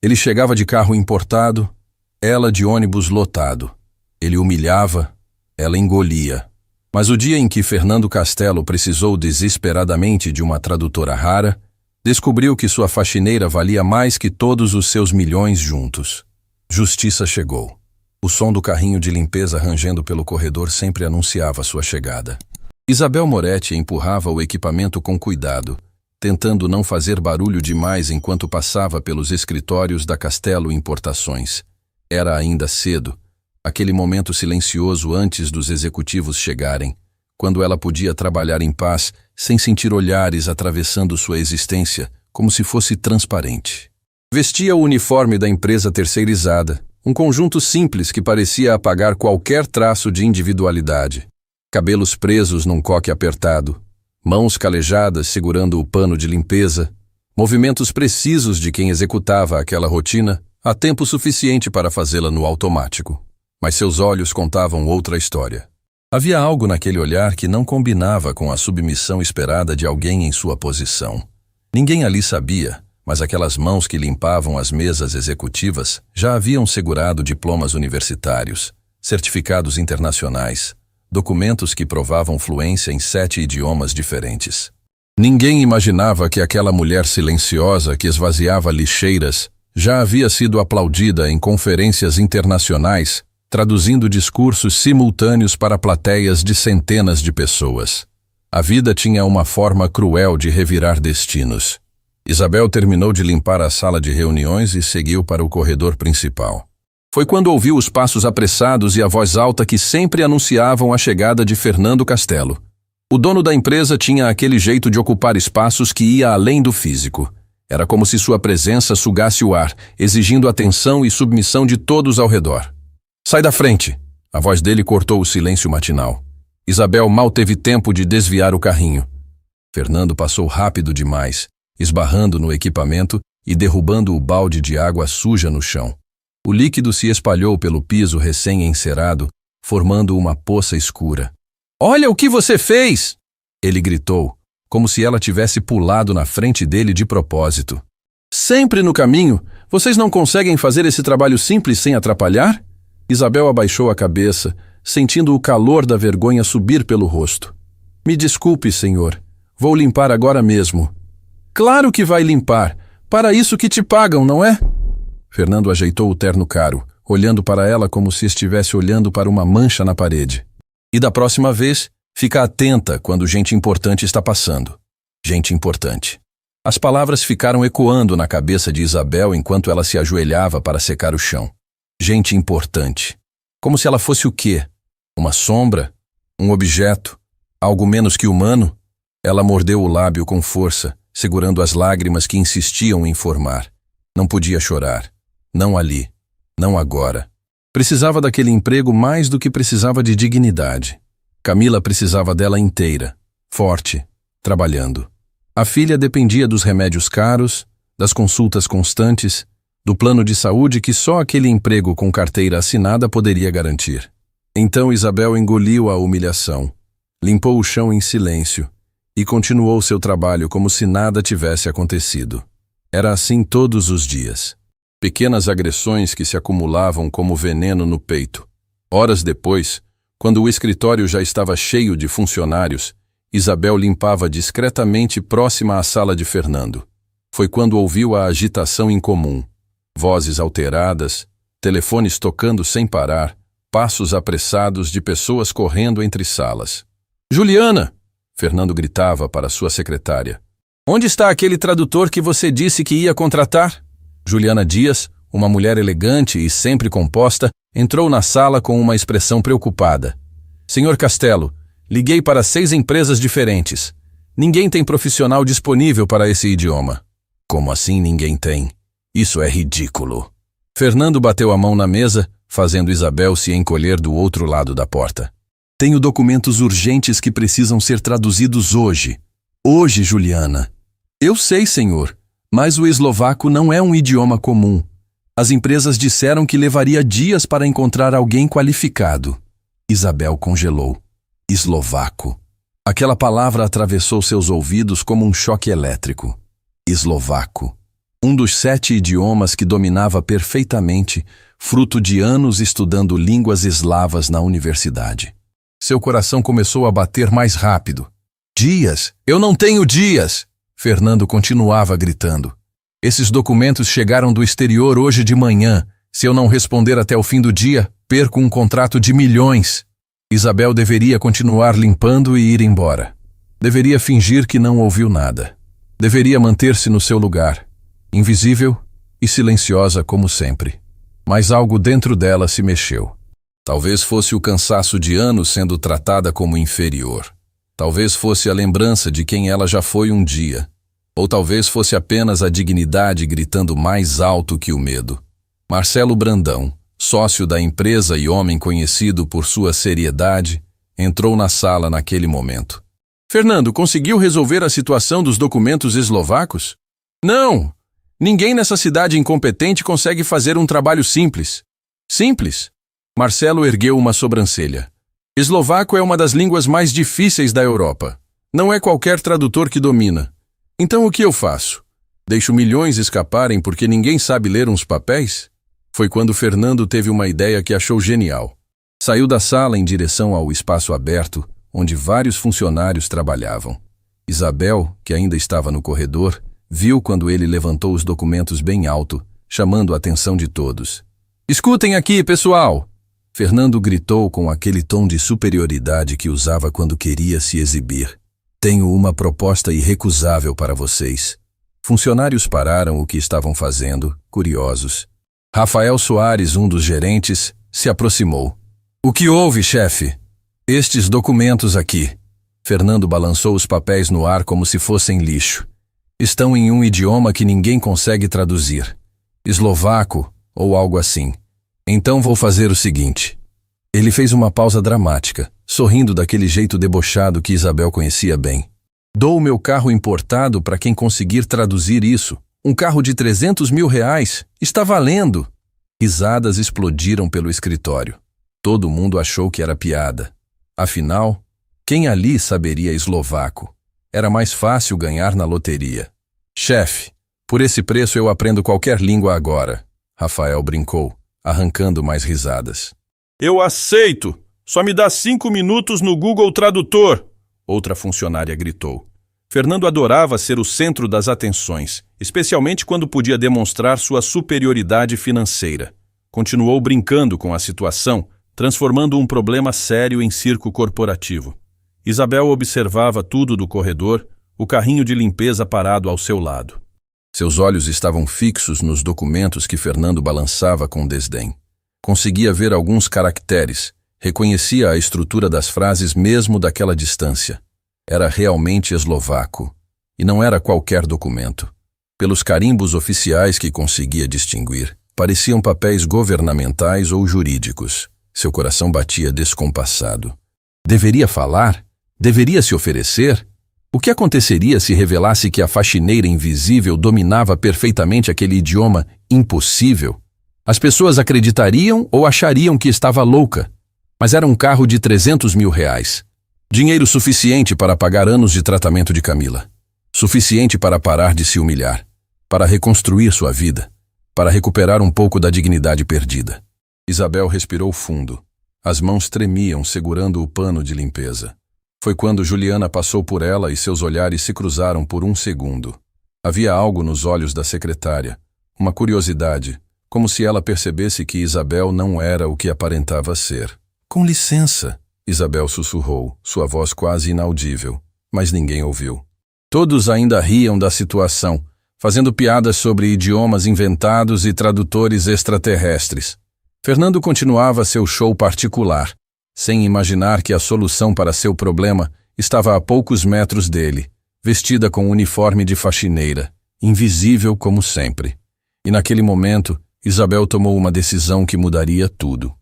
Ele chegava de carro importado, ela de ônibus lotado. Ele humilhava, ela engolia. Mas o dia em que Fernando Castelo precisou desesperadamente de uma tradutora rara, descobriu que sua faxineira valia mais que todos os seus milhões juntos. Justiça chegou. O som do carrinho de limpeza rangendo pelo corredor sempre anunciava sua chegada. Isabel Moretti empurrava o equipamento com cuidado, tentando não fazer barulho demais enquanto passava pelos escritórios da Castelo Importações. Era ainda cedo, aquele momento silencioso antes dos executivos chegarem, quando ela podia trabalhar em paz, sem sentir olhares atravessando sua existência, como se fosse transparente. Vestia o uniforme da empresa terceirizada, um conjunto simples que parecia apagar qualquer traço de individualidade. Cabelos presos num coque apertado, mãos calejadas segurando o pano de limpeza, movimentos precisos de quem executava aquela rotina há tempo suficiente para fazê-la no automático. Mas seus olhos contavam outra história. Havia algo naquele olhar que não combinava com a submissão esperada de alguém em sua posição. Ninguém ali sabia, mas aquelas mãos que limpavam as mesas executivas já haviam segurado diplomas universitários, certificados internacionais, documentos que provavam fluência em 7 idiomas diferentes. Ninguém imaginava que aquela mulher silenciosa que esvaziava lixeiras já havia sido aplaudida em conferências internacionais, traduzindo discursos simultâneos para plateias de centenas de pessoas. A vida tinha uma forma cruel de revirar destinos. Isabel terminou de limpar a sala de reuniões e seguiu para o corredor principal. Foi quando ouviu os passos apressados e a voz alta que sempre anunciavam a chegada de Fernando Castelo. O dono da empresa tinha aquele jeito de ocupar espaços que ia além do físico. Era como se sua presença sugasse o ar, exigindo atenção e submissão de todos ao redor. "Sai da frente!" A voz dele cortou o silêncio matinal. Isabel mal teve tempo de desviar o carrinho. Fernando passou rápido demais, esbarrando no equipamento e derrubando o balde de água suja no chão. O líquido se espalhou pelo piso recém-encerado, formando uma poça escura. "Olha o que você fez!" Ele gritou, como se ela tivesse pulado na frente dele de propósito. "Sempre no caminho! Vocês não conseguem fazer esse trabalho simples sem atrapalhar?" Isabel abaixou a cabeça, sentindo o calor da vergonha subir pelo rosto. "Me desculpe, senhor. Vou limpar agora mesmo." "Claro que vai limpar. Para isso que te pagam, não é?" Fernando ajeitou o terno caro, olhando para ela como se estivesse olhando para uma mancha na parede. "E da próxima vez, fica atenta quando gente importante está passando." Gente importante. As palavras ficaram ecoando na cabeça de Isabel enquanto ela se ajoelhava para secar o chão. Gente importante. Como se ela fosse o quê? Uma sombra? Um objeto? Algo menos que humano? Ela mordeu o lábio com força, segurando as lágrimas que insistiam em formar. Não podia chorar. Não ali. Não agora. Precisava daquele emprego mais do que precisava de dignidade. Camila precisava dela inteira, forte, trabalhando. A filha dependia dos remédios caros, das consultas constantes, do plano de saúde que só aquele emprego com carteira assinada poderia garantir. Então Isabel engoliu a humilhação, limpou o chão em silêncio e continuou seu trabalho como se nada tivesse acontecido. Era assim todos os dias. Pequenas agressões que se acumulavam como veneno no peito. Horas depois, quando o escritório já estava cheio de funcionários, Isabel limpava discretamente próxima à sala de Fernando. Foi quando ouviu a agitação incomum. Vozes alteradas, telefones tocando sem parar, passos apressados de pessoas correndo entre salas. "Juliana!" Fernando gritava para sua secretária. "Onde está aquele tradutor que você disse que ia contratar?" Juliana Dias, uma mulher elegante e sempre composta, entrou na sala com uma expressão preocupada. "Senhor Castelo, liguei para 6 empresas diferentes. Ninguém tem profissional disponível para esse idioma." "Como assim ninguém tem? Isso é ridículo." Fernando bateu a mão na mesa, fazendo Isabel se encolher do outro lado da porta. "Tenho documentos urgentes que precisam ser traduzidos hoje. Hoje, Juliana." "Eu sei, senhor, mas o eslovaco não é um idioma comum. As empresas disseram que levaria dias para encontrar alguém qualificado." Isabel congelou. Eslovaco. Aquela palavra atravessou seus ouvidos como um choque elétrico. Eslovaco. Um dos 7 idiomas que dominava perfeitamente, fruto de anos estudando línguas eslavas na universidade. Seu coração começou a bater mais rápido. Dias! Eu não tenho dias! Fernando continuava gritando. Esses documentos chegaram do exterior hoje de manhã. Se eu não responder até o fim do dia, perco um contrato de milhões. Isabel deveria continuar limpando e ir embora. Deveria fingir que não ouviu nada. Deveria manter-se no seu lugar, invisível e silenciosa como sempre. Mas algo dentro dela se mexeu. Talvez fosse o cansaço de anos sendo tratada como inferior. Talvez fosse a lembrança de quem ela já foi um dia. Ou talvez fosse apenas a dignidade gritando mais alto que o medo. Marcelo Brandão, sócio da empresa e homem conhecido por sua seriedade, entrou na sala naquele momento. Fernando, conseguiu resolver a situação dos documentos eslovacos? Não! Ninguém nessa cidade incompetente consegue fazer um trabalho simples. Simples? Marcelo ergueu uma sobrancelha. Eslovaco é uma das línguas mais difíceis da Europa. Não é qualquer tradutor que domina. Então o que eu faço? Deixo milhões escaparem porque ninguém sabe ler uns papéis? Foi quando Fernando teve uma ideia que achou genial. Saiu da sala em direção ao espaço aberto, onde vários funcionários trabalhavam. Isabel, que ainda estava no corredor, viu quando ele levantou os documentos bem alto, chamando a atenção de todos. Escutem aqui, pessoal! Fernando gritou com aquele tom de superioridade que usava quando queria se exibir. Tenho uma proposta irrecusável para vocês. Funcionários pararam o que estavam fazendo, curiosos. Rafael Soares, um dos gerentes, se aproximou. O que houve, chefe? Estes documentos aqui. Fernando balançou os papéis no ar como se fossem lixo. Estão em um idioma que ninguém consegue traduzir. Eslovaco ou algo assim. Então vou fazer o seguinte. Ele fez uma pausa dramática, sorrindo daquele jeito debochado que Isabel conhecia bem. Dou o meu carro importado para quem conseguir traduzir isso. Um carro de 300 mil reais. Está valendo. Risadas explodiram pelo escritório. Todo mundo achou que era piada. Afinal, quem ali saberia eslovaco? Era mais fácil ganhar na loteria. Chefe, por esse preço eu aprendo qualquer língua agora. Rafael brincou, arrancando mais risadas. Eu aceito! Só me dá 5 minutos no Google Tradutor! Outra funcionária gritou. Fernando adorava ser o centro das atenções, especialmente quando podia demonstrar sua superioridade financeira. Continuou brincando com a situação, transformando um problema sério em circo corporativo. Isabel observava tudo do corredor, o carrinho de limpeza parado ao seu lado. Seus olhos estavam fixos nos documentos que Fernando balançava com desdém. Conseguia ver alguns caracteres, reconhecia a estrutura das frases mesmo daquela distância. Era realmente eslovaco, e não era qualquer documento. Pelos carimbos oficiais que conseguia distinguir, pareciam papéis governamentais ou jurídicos. Seu coração batia descompassado. Deveria falar? Deveria se oferecer? O que aconteceria se revelasse que a faxineira invisível dominava perfeitamente aquele idioma impossível? As pessoas acreditariam ou achariam que estava louca. Mas era um carro de 300 mil reais. Dinheiro suficiente para pagar anos de tratamento de Camila. Suficiente para parar de se humilhar. Para reconstruir sua vida. Para recuperar um pouco da dignidade perdida. Isabel respirou fundo. As mãos tremiam segurando o pano de limpeza. Foi quando Juliana passou por ela e seus olhares se cruzaram por um segundo. Havia algo nos olhos da secretária. Uma curiosidade. Como se ela percebesse que Isabel não era o que aparentava ser. Com licença. Isabel sussurrou, sua voz quase inaudível, mas ninguém ouviu. Todos ainda riam da situação, fazendo piadas sobre idiomas inventados e tradutores extraterrestres. Fernando continuava seu show particular, sem imaginar que a solução para seu problema estava a poucos metros dele, vestida com um uniforme de faxineira, invisível como sempre. E naquele momento, Isabel tomou uma decisão que mudaria tudo.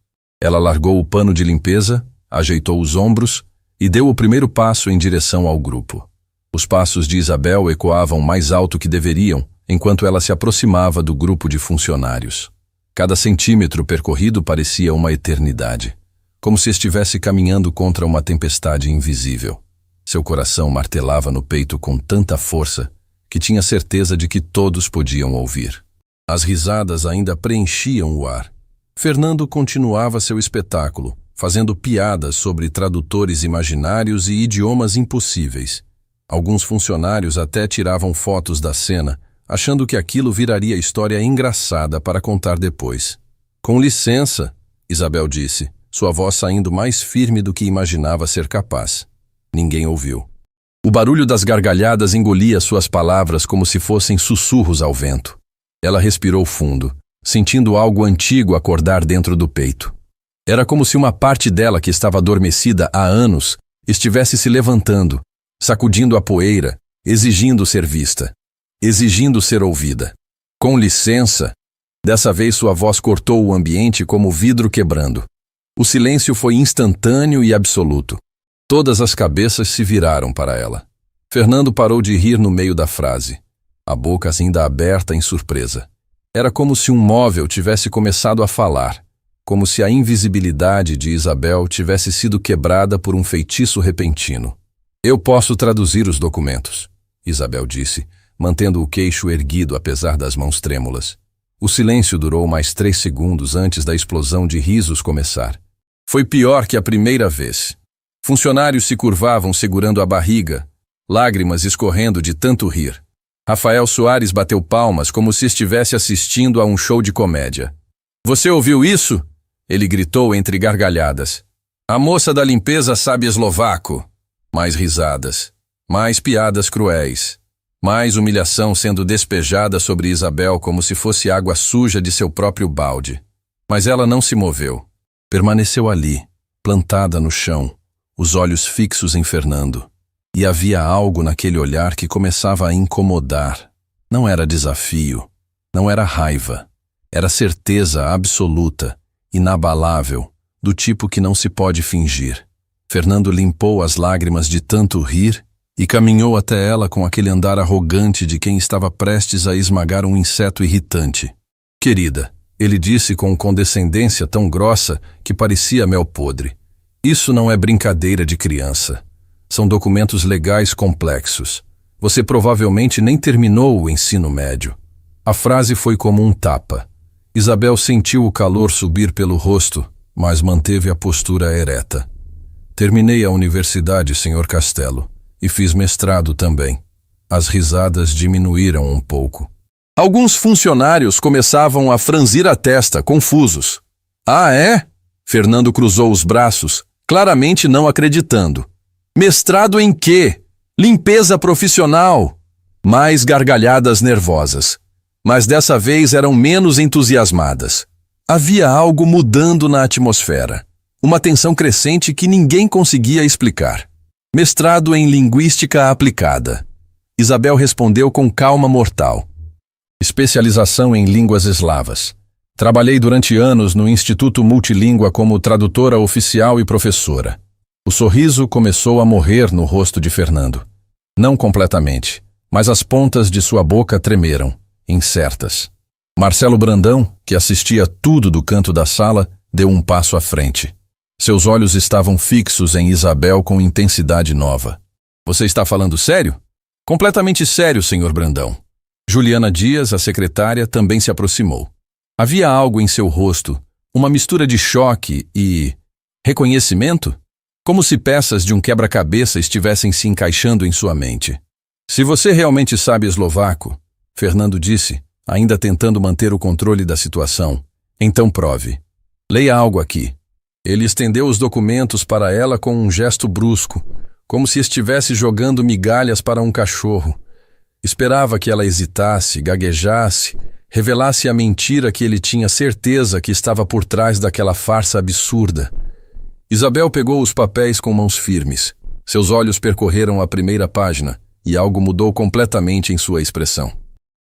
Ela largou o pano de limpeza, ajeitou os ombros e deu o primeiro passo em direção ao grupo. Os passos de Isabel ecoavam mais alto que deveriam, enquanto ela se aproximava do grupo de funcionários. Cada centímetro percorrido parecia uma eternidade, como se estivesse caminhando contra uma tempestade invisível. Seu coração martelava no peito com tanta força que tinha certeza de que todos podiam ouvir. As risadas ainda preenchiam o ar. Fernando continuava seu espetáculo, fazendo piadas sobre tradutores imaginários e idiomas impossíveis. Alguns funcionários até tiravam fotos da cena, achando que aquilo viraria história engraçada para contar depois. "Com licença", Isabel disse, sua voz saindo mais firme do que imaginava ser capaz. Ninguém ouviu. O barulho das gargalhadas engolia suas palavras como se fossem sussurros ao vento. Ela respirou fundo, sentindo algo antigo acordar dentro do peito. Era como se uma parte dela que estava adormecida há anos estivesse se levantando, sacudindo a poeira, exigindo ser vista, exigindo ser ouvida. "Com licença", dessa vez sua voz cortou o ambiente como vidro quebrando. O silêncio foi instantâneo e absoluto. Todas as cabeças se viraram para ela. Fernando parou de rir no meio da frase, a boca ainda aberta em surpresa. Era como se um móvel tivesse começado a falar, como se a invisibilidade de Isabel tivesse sido quebrada por um feitiço repentino. "Eu posso traduzir os documentos", Isabel disse, mantendo o queixo erguido apesar das mãos trêmulas. O silêncio durou mais 3 segundos antes da explosão de risos começar. Foi pior que a primeira vez. Funcionários se curvavam segurando a barriga, lágrimas escorrendo de tanto rir. Rafael Soares bateu palmas como se estivesse assistindo a um show de comédia. "Você ouviu isso?" Ele gritou entre gargalhadas. "A moça da limpeza sabe eslovaco." Mais risadas, mais piadas cruéis, mais humilhação sendo despejada sobre Isabel como se fosse água suja de seu próprio balde. Mas ela não se moveu. Permaneceu ali, plantada no chão, os olhos fixos em Fernando. E havia algo naquele olhar que começava a incomodar. Não era desafio, não era raiva. Era certeza absoluta, inabalável, do tipo que não se pode fingir. Fernando limpou as lágrimas de tanto rir e caminhou até ela com aquele andar arrogante de quem estava prestes a esmagar um inseto irritante. "Querida", ele disse com condescendência tão grossa que parecia mel podre, "isso não é brincadeira de criança. São documentos legais complexos. Você provavelmente nem terminou o ensino médio." A frase foi como um tapa. Isabel sentiu o calor subir pelo rosto, mas manteve a postura ereta. "Terminei a universidade, Sr. Castelo, e fiz mestrado também." As risadas diminuíram um pouco. Alguns funcionários começavam a franzir a testa, confusos. "Ah, é?" Fernando cruzou os braços, claramente não acreditando. "Mestrado em quê? Limpeza profissional." Mais gargalhadas nervosas, mas dessa vez eram menos entusiasmadas. Havia algo mudando na atmosfera, uma tensão crescente que ninguém conseguia explicar. "Mestrado em Linguística Aplicada." Isabel respondeu com calma mortal. "Especialização em línguas eslavas. Trabalhei durante anos no Instituto Multilíngua como tradutora oficial e professora." O sorriso começou a morrer no rosto de Fernando. Não completamente, mas as pontas de sua boca tremeram, incertas. Marcelo Brandão, que assistia tudo do canto da sala, deu um passo à frente. Seus olhos estavam fixos em Isabel com intensidade nova. "Você está falando sério?" "Completamente sério, Sr. Brandão." Juliana Dias, a secretária, também se aproximou. Havia algo em seu rosto, uma mistura de choque e reconhecimento, como se peças de um quebra-cabeça estivessem se encaixando em sua mente. "Se você realmente sabe eslovaco", Fernando disse, ainda tentando manter o controle da situação, "então prove. Leia algo aqui." Ele estendeu os documentos para ela com um gesto brusco, como se estivesse jogando migalhas para um cachorro. Esperava que ela hesitasse, gaguejasse, revelasse a mentira que ele tinha certeza que estava por trás daquela farsa absurda. Isabel pegou os papéis com mãos firmes. Seus olhos percorreram a primeira página e algo mudou completamente em sua expressão.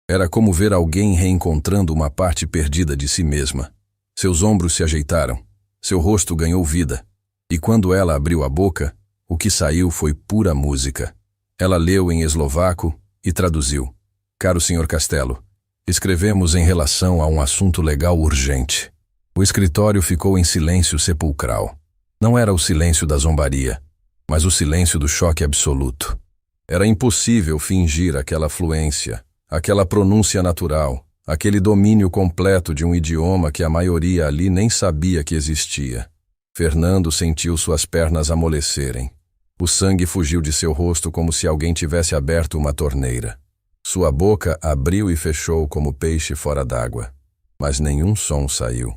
Era como ver alguém reencontrando uma parte perdida de si mesma. Seus ombros se ajeitaram, seu rosto ganhou vida, e quando ela abriu a boca, o que saiu foi pura música. Ela leu em eslovaco e traduziu. "Caro Sr. Castelo, escrevemos em relação a um assunto legal urgente." O escritório ficou em silêncio sepulcral. Não era o silêncio da zombaria, mas o silêncio do choque absoluto. Era impossível fingir aquela fluência, aquela pronúncia natural, aquele domínio completo de um idioma que a maioria ali nem sabia que existia. Fernando sentiu suas pernas amolecerem. O sangue fugiu de seu rosto como se alguém tivesse aberto uma torneira. Sua boca abriu e fechou como peixe fora d'água, mas nenhum som saiu.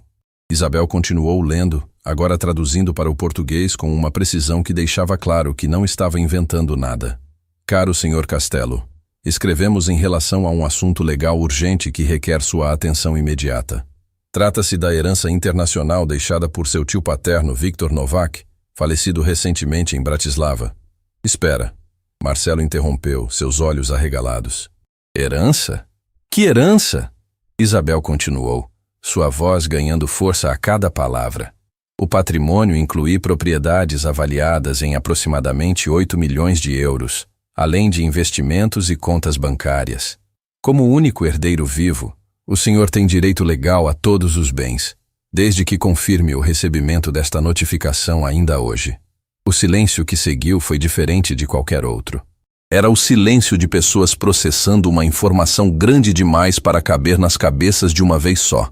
Isabel continuou lendo, agora traduzindo para o português com uma precisão que deixava claro que não estava inventando nada. Caro Sr. Castelo, escrevemos em relação a um assunto legal urgente que requer sua atenção imediata. Trata-se da herança internacional deixada por seu tio paterno Viktor Novak, falecido recentemente em Bratislava. Espera. Marcelo interrompeu, seus olhos arregalados. Herança? Que herança? Isabel continuou, sua voz ganhando força a cada palavra. O patrimônio inclui propriedades avaliadas em aproximadamente 8 milhões de euros, além de investimentos e contas bancárias. Como único herdeiro vivo, o senhor tem direito legal a todos os bens, desde que confirme o recebimento desta notificação ainda hoje. O silêncio que seguiu foi diferente de qualquer outro. Era o silêncio de pessoas processando uma informação grande demais para caber nas cabeças de uma vez só.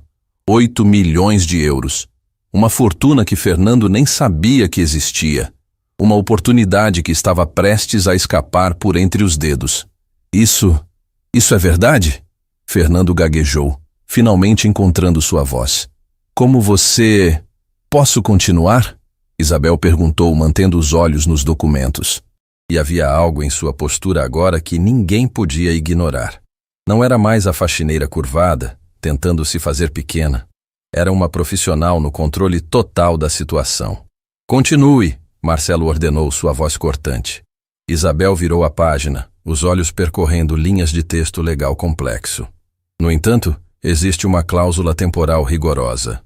8 milhões de euros. Uma fortuna que Fernando nem sabia que existia. Uma oportunidade que estava prestes a escapar por entre os dedos. Isso é verdade? Fernando gaguejou, finalmente encontrando sua voz. Como você... Posso continuar? Isabel perguntou, mantendo os olhos nos documentos. E havia algo em sua postura agora que ninguém podia ignorar. Não era mais a faxineira curvada, tentando se fazer pequena. Era uma profissional no controle total da situação. Continue, Marcelo ordenou, sua voz cortante. Isabel virou a página, os olhos percorrendo linhas de texto legal complexo. No entanto, existe uma cláusula temporal rigorosa.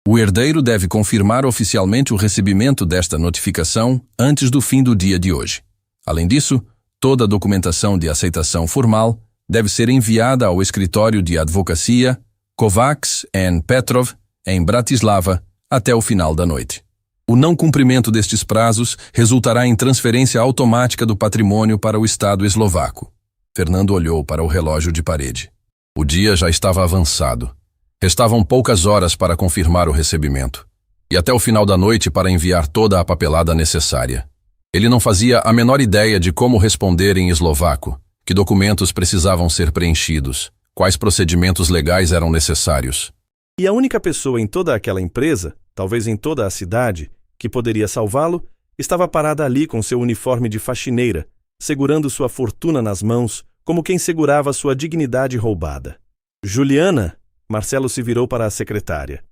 O herdeiro deve confirmar oficialmente o recebimento desta notificação antes do fim do dia de hoje. Além disso, toda a documentação de aceitação formal deve ser enviada ao escritório de advocacia Kovacs & Petrov, em Bratislava, até o final da noite. O não cumprimento destes prazos resultará em transferência automática do patrimônio para o Estado eslovaco. Fernando olhou para o relógio de parede. O dia já estava avançado. Restavam poucas horas para confirmar o recebimento, e até o final da noite para enviar toda a papelada necessária. Ele não fazia a menor ideia de como responder em eslovaco, que documentos precisavam ser preenchidos, quais procedimentos legais eram necessários. E a única pessoa em toda aquela empresa, talvez em toda a cidade, que poderia salvá-lo, estava parada ali com seu uniforme de faxineira, segurando sua fortuna nas mãos, como quem segurava sua dignidade roubada. Juliana, Marcelo se virou para a secretária.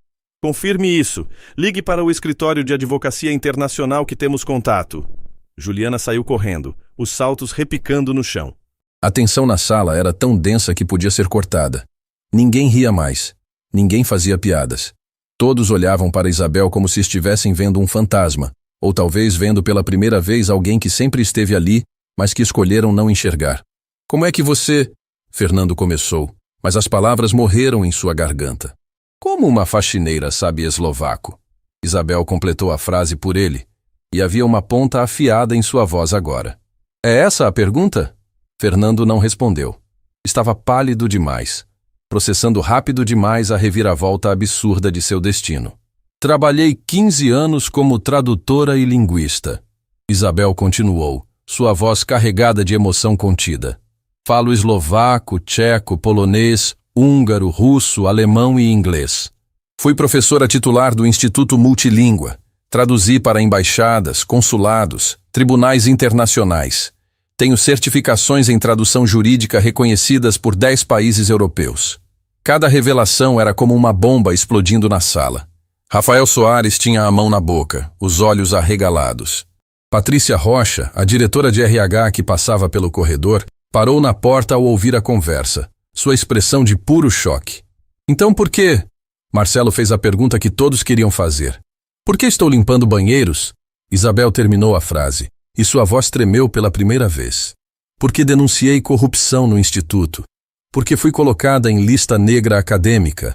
Confirme isso. Ligue para o escritório de advocacia internacional que temos contato. Juliana saiu correndo, os saltos repicando no chão. A tensão na sala era tão densa que podia ser cortada. Ninguém ria mais. Ninguém fazia piadas. Todos olhavam para Isabel como se estivessem vendo um fantasma, ou talvez vendo pela primeira vez alguém que sempre esteve ali, mas que escolheram não enxergar. Como é que você... Fernando começou, mas as palavras morreram em sua garganta. Como uma faxineira sabe eslovaco? Isabel completou a frase por ele, e havia uma ponta afiada em sua voz agora. É essa a pergunta? Fernando não respondeu. Estava pálido demais, processando rápido demais a reviravolta absurda de seu destino. Trabalhei 15 anos como tradutora e linguista. Isabel continuou, sua voz carregada de emoção contida. Falo eslovaco, tcheco, polonês, húngaro, russo, alemão e inglês. Fui professora titular do Instituto Multilíngua. Traduzi para embaixadas, consulados, tribunais internacionais. Tenho certificações em tradução jurídica reconhecidas por 10 países europeus. Cada revelação era como uma bomba explodindo na sala. Rafael Soares tinha a mão na boca, os olhos arregalados. Patrícia Rocha, a diretora de RH que passava pelo corredor, parou na porta ao ouvir a conversa, sua expressão de puro choque. Então por quê? Marcelo fez a pergunta que todos queriam fazer. Por que estou limpando banheiros? Isabel terminou a frase, e sua voz tremeu pela primeira vez. Porque denunciei corrupção no instituto. Porque fui colocada em lista negra acadêmica.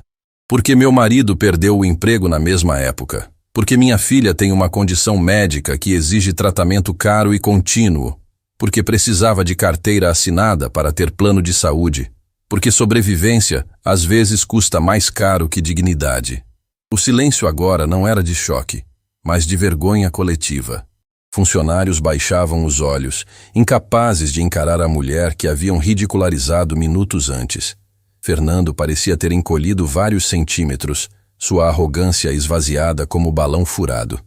Porque meu marido perdeu o emprego na mesma época. Porque minha filha tem uma condição médica que exige tratamento caro e contínuo. porque precisava de carteira assinada para ter plano de saúde, porque sobrevivência às vezes custa mais caro que dignidade. O silêncio agora não era de choque, mas de vergonha coletiva. Funcionários baixavam os olhos, incapazes de encarar a mulher que haviam ridicularizado minutos antes. Fernando parecia ter encolhido vários centímetros, sua arrogância esvaziada como balão furado.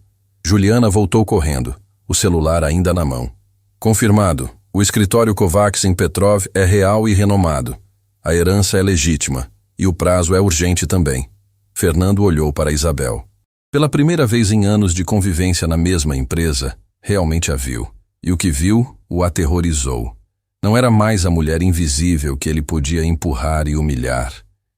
Juliana voltou correndo, o celular ainda na mão. Confirmado, o escritório Kovacs em Petrov é real e renomado. A herança é legítima, e o prazo é urgente também. Fernando olhou para Isabel. Pela primeira vez em anos de convivência na mesma empresa, realmente a viu. E o que viu o aterrorizou. Não era mais a mulher invisível que ele podia empurrar e humilhar.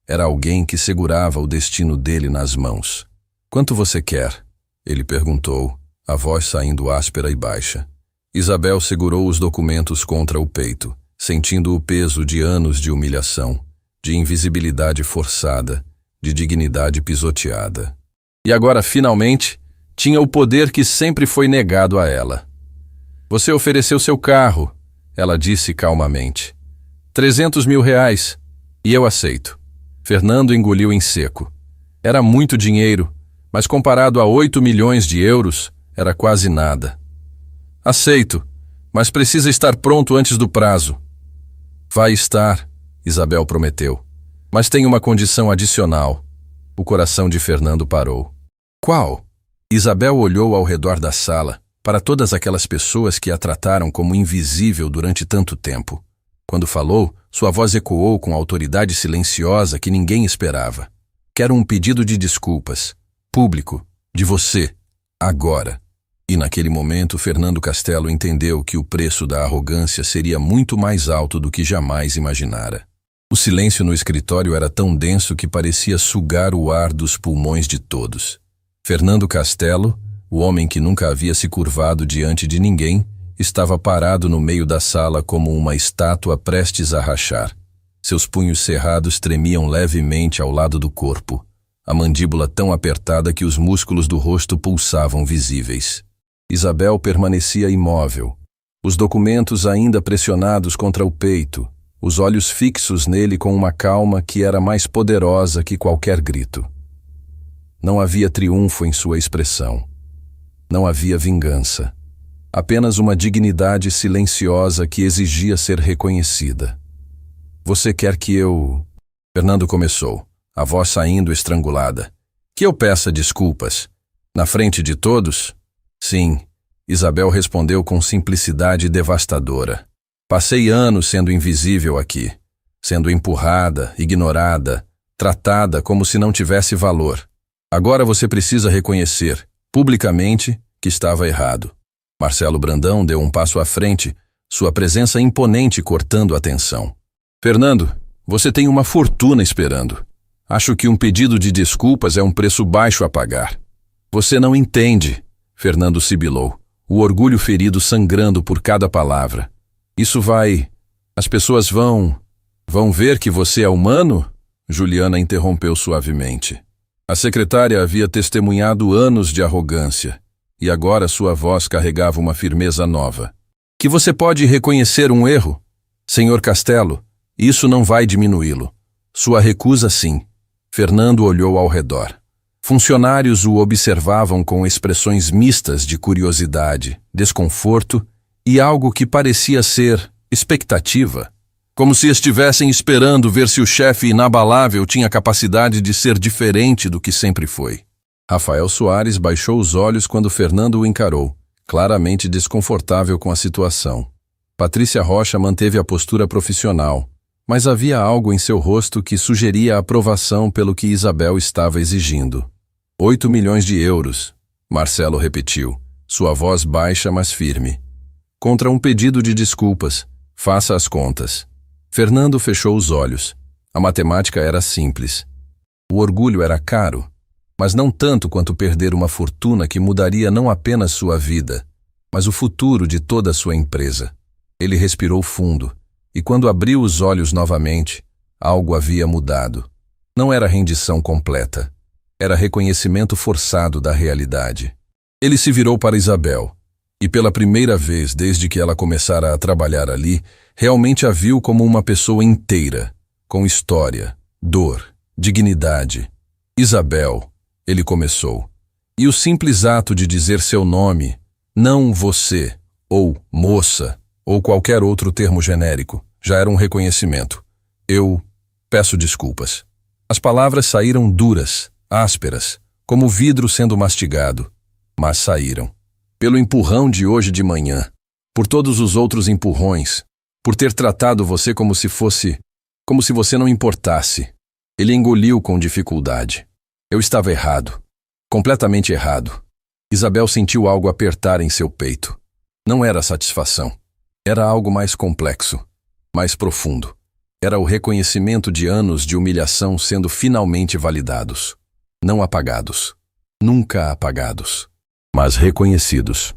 Era alguém que segurava o destino dele nas mãos. "Quanto você quer?" ele perguntou, a voz saindo áspera e baixa. Isabel segurou os documentos contra o peito, sentindo o peso de anos de humilhação, de invisibilidade forçada, de dignidade pisoteada. E agora, finalmente, tinha o poder que sempre foi negado a ela. "Você ofereceu seu carro", ela disse calmamente. "R$300 mil, e eu aceito." Fernando engoliu em seco. Era muito dinheiro, mas comparado a 8 milhões de euros, era quase nada. "Aceito, mas precisa estar pronto antes do prazo." "Vai estar", Isabel prometeu. "Mas tem uma condição adicional." O coração de Fernando parou. "Qual?" Isabel olhou ao redor da sala, para todas aquelas pessoas que a trataram como invisível durante tanto tempo. Quando falou, sua voz ecoou com autoridade silenciosa que ninguém esperava. "Quero um pedido de desculpas, público, de você, agora." E naquele momento, Fernando Castelo entendeu que o preço da arrogância seria muito mais alto do que jamais imaginara. O silêncio no escritório era tão denso que parecia sugar o ar dos pulmões de todos. Fernando Castelo, o homem que nunca havia se curvado diante de ninguém, estava parado no meio da sala como uma estátua prestes a rachar. Seus punhos cerrados tremiam levemente ao lado do corpo, a mandíbula tão apertada que os músculos do rosto pulsavam visíveis. Isabel permanecia imóvel, os documentos ainda pressionados contra o peito, os olhos fixos nele com uma calma que era mais poderosa que qualquer grito. Não havia triunfo em sua expressão. Não havia vingança. Apenas uma dignidade silenciosa que exigia ser reconhecida. "Você quer que eu..." Fernando começou, a voz saindo estrangulada. "Que eu peça desculpas? Na frente de todos?" "Sim", Isabel respondeu com simplicidade devastadora. "Passei anos sendo invisível aqui, sendo empurrada, ignorada, tratada como se não tivesse valor. Agora você precisa reconhecer, publicamente, que estava errado." Marcelo Brandão deu um passo à frente, sua presença imponente cortando a tensão. "Fernando, você tem uma fortuna esperando. Acho que um pedido de desculpas é um preço baixo a pagar." "Você não entende", Fernando sibilou, o orgulho ferido sangrando por cada palavra. "Isso vai... As pessoas vão ver que você é humano?" Juliana interrompeu suavemente. A secretária havia testemunhado anos de arrogância, e agora sua voz carregava uma firmeza nova. "Que você pode reconhecer um erro? Senhor Castelo, isso não vai diminuí-lo. Sua recusa sim." Fernando olhou ao redor. Funcionários o observavam com expressões mistas de curiosidade, desconforto e algo que parecia ser expectativa. Como se estivessem esperando ver se o chefe inabalável tinha capacidade de ser diferente do que sempre foi. Rafael Soares baixou os olhos quando Fernando o encarou, claramente desconfortável com a situação. Patrícia Rocha manteve a postura profissional, mas havia algo em seu rosto que sugeria aprovação pelo que Isabel estava exigindo. 8 milhões de euros, Marcelo repetiu, sua voz baixa mas firme. "Contra um pedido de desculpas, faça as contas." Fernando fechou os olhos. A matemática era simples. O orgulho era caro, mas não tanto quanto perder uma fortuna que mudaria não apenas sua vida, mas o futuro de toda a sua empresa. Ele respirou fundo, e quando abriu os olhos novamente, algo havia mudado. Não era rendição completa. Era reconhecimento forçado da realidade. Ele se virou para Isabel. E pela primeira vez desde que ela começara a trabalhar ali, realmente a viu como uma pessoa inteira, com história, dor, dignidade. Isabel, ele começou. E o simples ato de dizer seu nome, não você, ou moça, ou qualquer outro termo genérico, já era um reconhecimento. Eu peço desculpas. As palavras saíram duras, ásperas, como vidro sendo mastigado, mas saíram. Pelo empurrão de hoje de manhã, por todos os outros empurrões, por ter tratado você como se você não importasse. Ele engoliu com dificuldade. Eu estava errado, completamente errado. Isabel sentiu algo apertar em seu peito. Não era satisfação. Era algo mais complexo, mais profundo. Era o reconhecimento de anos de humilhação sendo finalmente validados. Não apagados. Nunca apagados. Mas reconhecidos.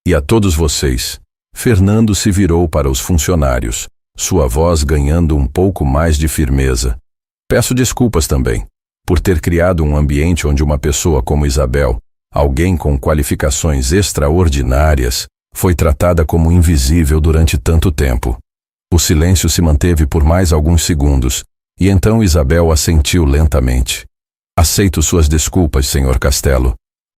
E a todos vocês, Fernando se virou para os funcionários, sua voz ganhando um pouco mais de firmeza. Peço desculpas também, por ter criado um ambiente onde uma pessoa como Isabel, alguém com qualificações extraordinárias, foi tratada como invisível durante tanto tempo. O silêncio se manteve por mais alguns segundos, e então Isabel assentiu lentamente. Aceito suas desculpas, Sr. Castelo.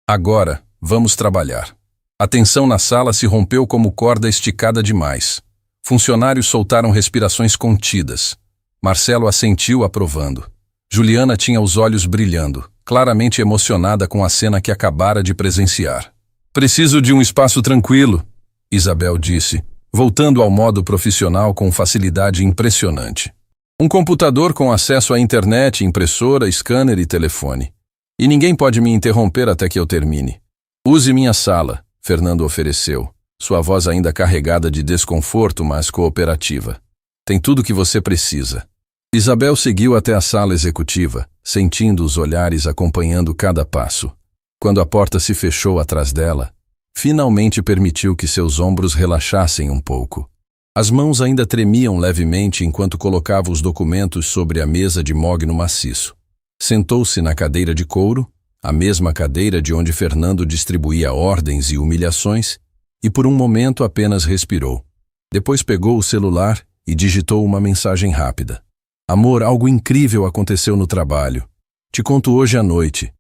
Agora, vamos trabalhar. A tensão na sala se rompeu como corda esticada demais. Funcionários soltaram respirações contidas. Marcelo assentiu aprovando. Juliana tinha os olhos brilhando, claramente emocionada com a cena que acabara de presenciar. Preciso de um espaço tranquilo, Isabel disse, voltando ao modo profissional com facilidade impressionante. Um computador com acesso à internet, impressora, scanner e telefone. E ninguém pode me interromper até que eu termine. Use minha sala, Fernando ofereceu, sua voz ainda carregada de desconforto, mas cooperativa. Tem tudo o que você precisa. Isabel seguiu até a sala executiva, sentindo os olhares acompanhando cada passo. Quando a porta se fechou atrás dela, finalmente permitiu que seus ombros relaxassem um pouco. As mãos ainda tremiam levemente enquanto colocava os documentos sobre a mesa de mogno maciço. Sentou-se na cadeira de couro, a mesma cadeira de onde Fernando distribuía ordens e humilhações, e por um momento apenas respirou. Depois pegou o celular e digitou uma mensagem rápida. Amor, algo incrível aconteceu no trabalho. Te conto hoje à noite.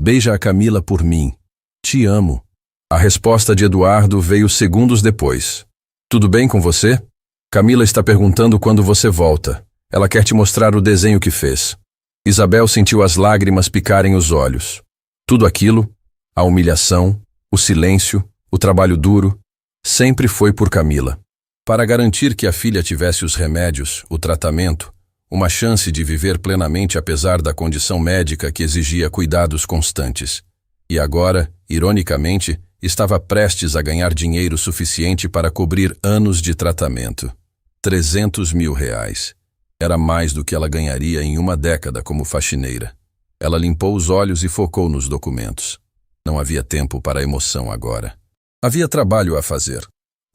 Beija a Camila por mim. Te amo. A resposta de Eduardo veio segundos depois. Tudo bem com você? Camila está perguntando quando você volta. Ela quer te mostrar o desenho que fez. Isabel sentiu as lágrimas picarem os olhos. Tudo aquilo, a humilhação, o silêncio, o trabalho duro, sempre foi por Camila. Para garantir que a filha tivesse os remédios, o tratamento, uma chance de viver plenamente apesar da condição médica que exigia cuidados constantes. E agora, ironicamente, estava prestes a ganhar dinheiro suficiente para cobrir anos de tratamento. 300 mil reais. Era mais do que ela ganharia em uma década como faxineira. Ela limpou os olhos e focou nos documentos. Não havia tempo para emoção agora. Havia trabalho a fazer.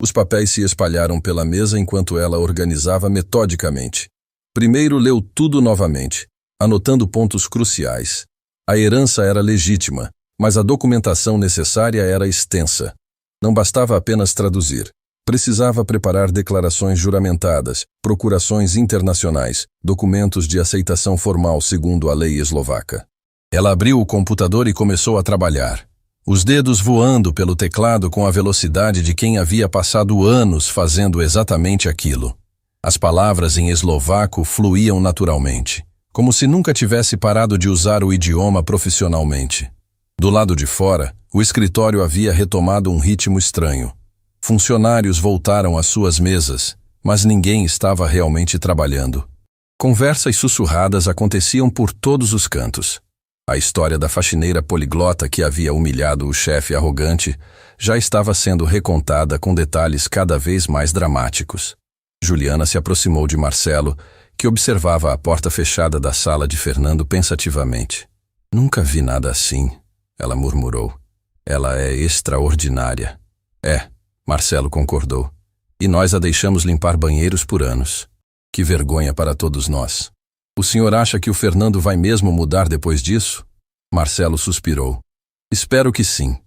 Os papéis se espalharam pela mesa enquanto ela organizava metodicamente. Primeiro leu tudo novamente, anotando pontos cruciais. A herança era legítima, mas a documentação necessária era extensa. Não bastava apenas traduzir. Precisava preparar declarações juramentadas, procurações internacionais, documentos de aceitação formal segundo a lei eslovaca. Ela abriu o computador e começou a trabalhar. Os dedos voando pelo teclado com a velocidade de quem havia passado anos fazendo exatamente aquilo. As palavras em eslovaco fluíam naturalmente, como se nunca tivesse parado de usar o idioma profissionalmente. Do lado de fora, o escritório havia retomado um ritmo estranho. Funcionários voltaram às suas mesas, mas ninguém estava realmente trabalhando. Conversas sussurradas aconteciam por todos os cantos. A história da faxineira poliglota que havia humilhado o chefe arrogante já estava sendo recontada com detalhes cada vez mais dramáticos. Juliana se aproximou de Marcelo, que observava a porta fechada da sala de Fernando pensativamente. Nunca vi nada assim, ela murmurou. Ela é extraordinária. É, Marcelo concordou. E nós a deixamos limpar banheiros por anos. Que vergonha para todos nós. O senhor acha que o Fernando vai mesmo mudar depois disso? Marcelo suspirou. Espero que sim.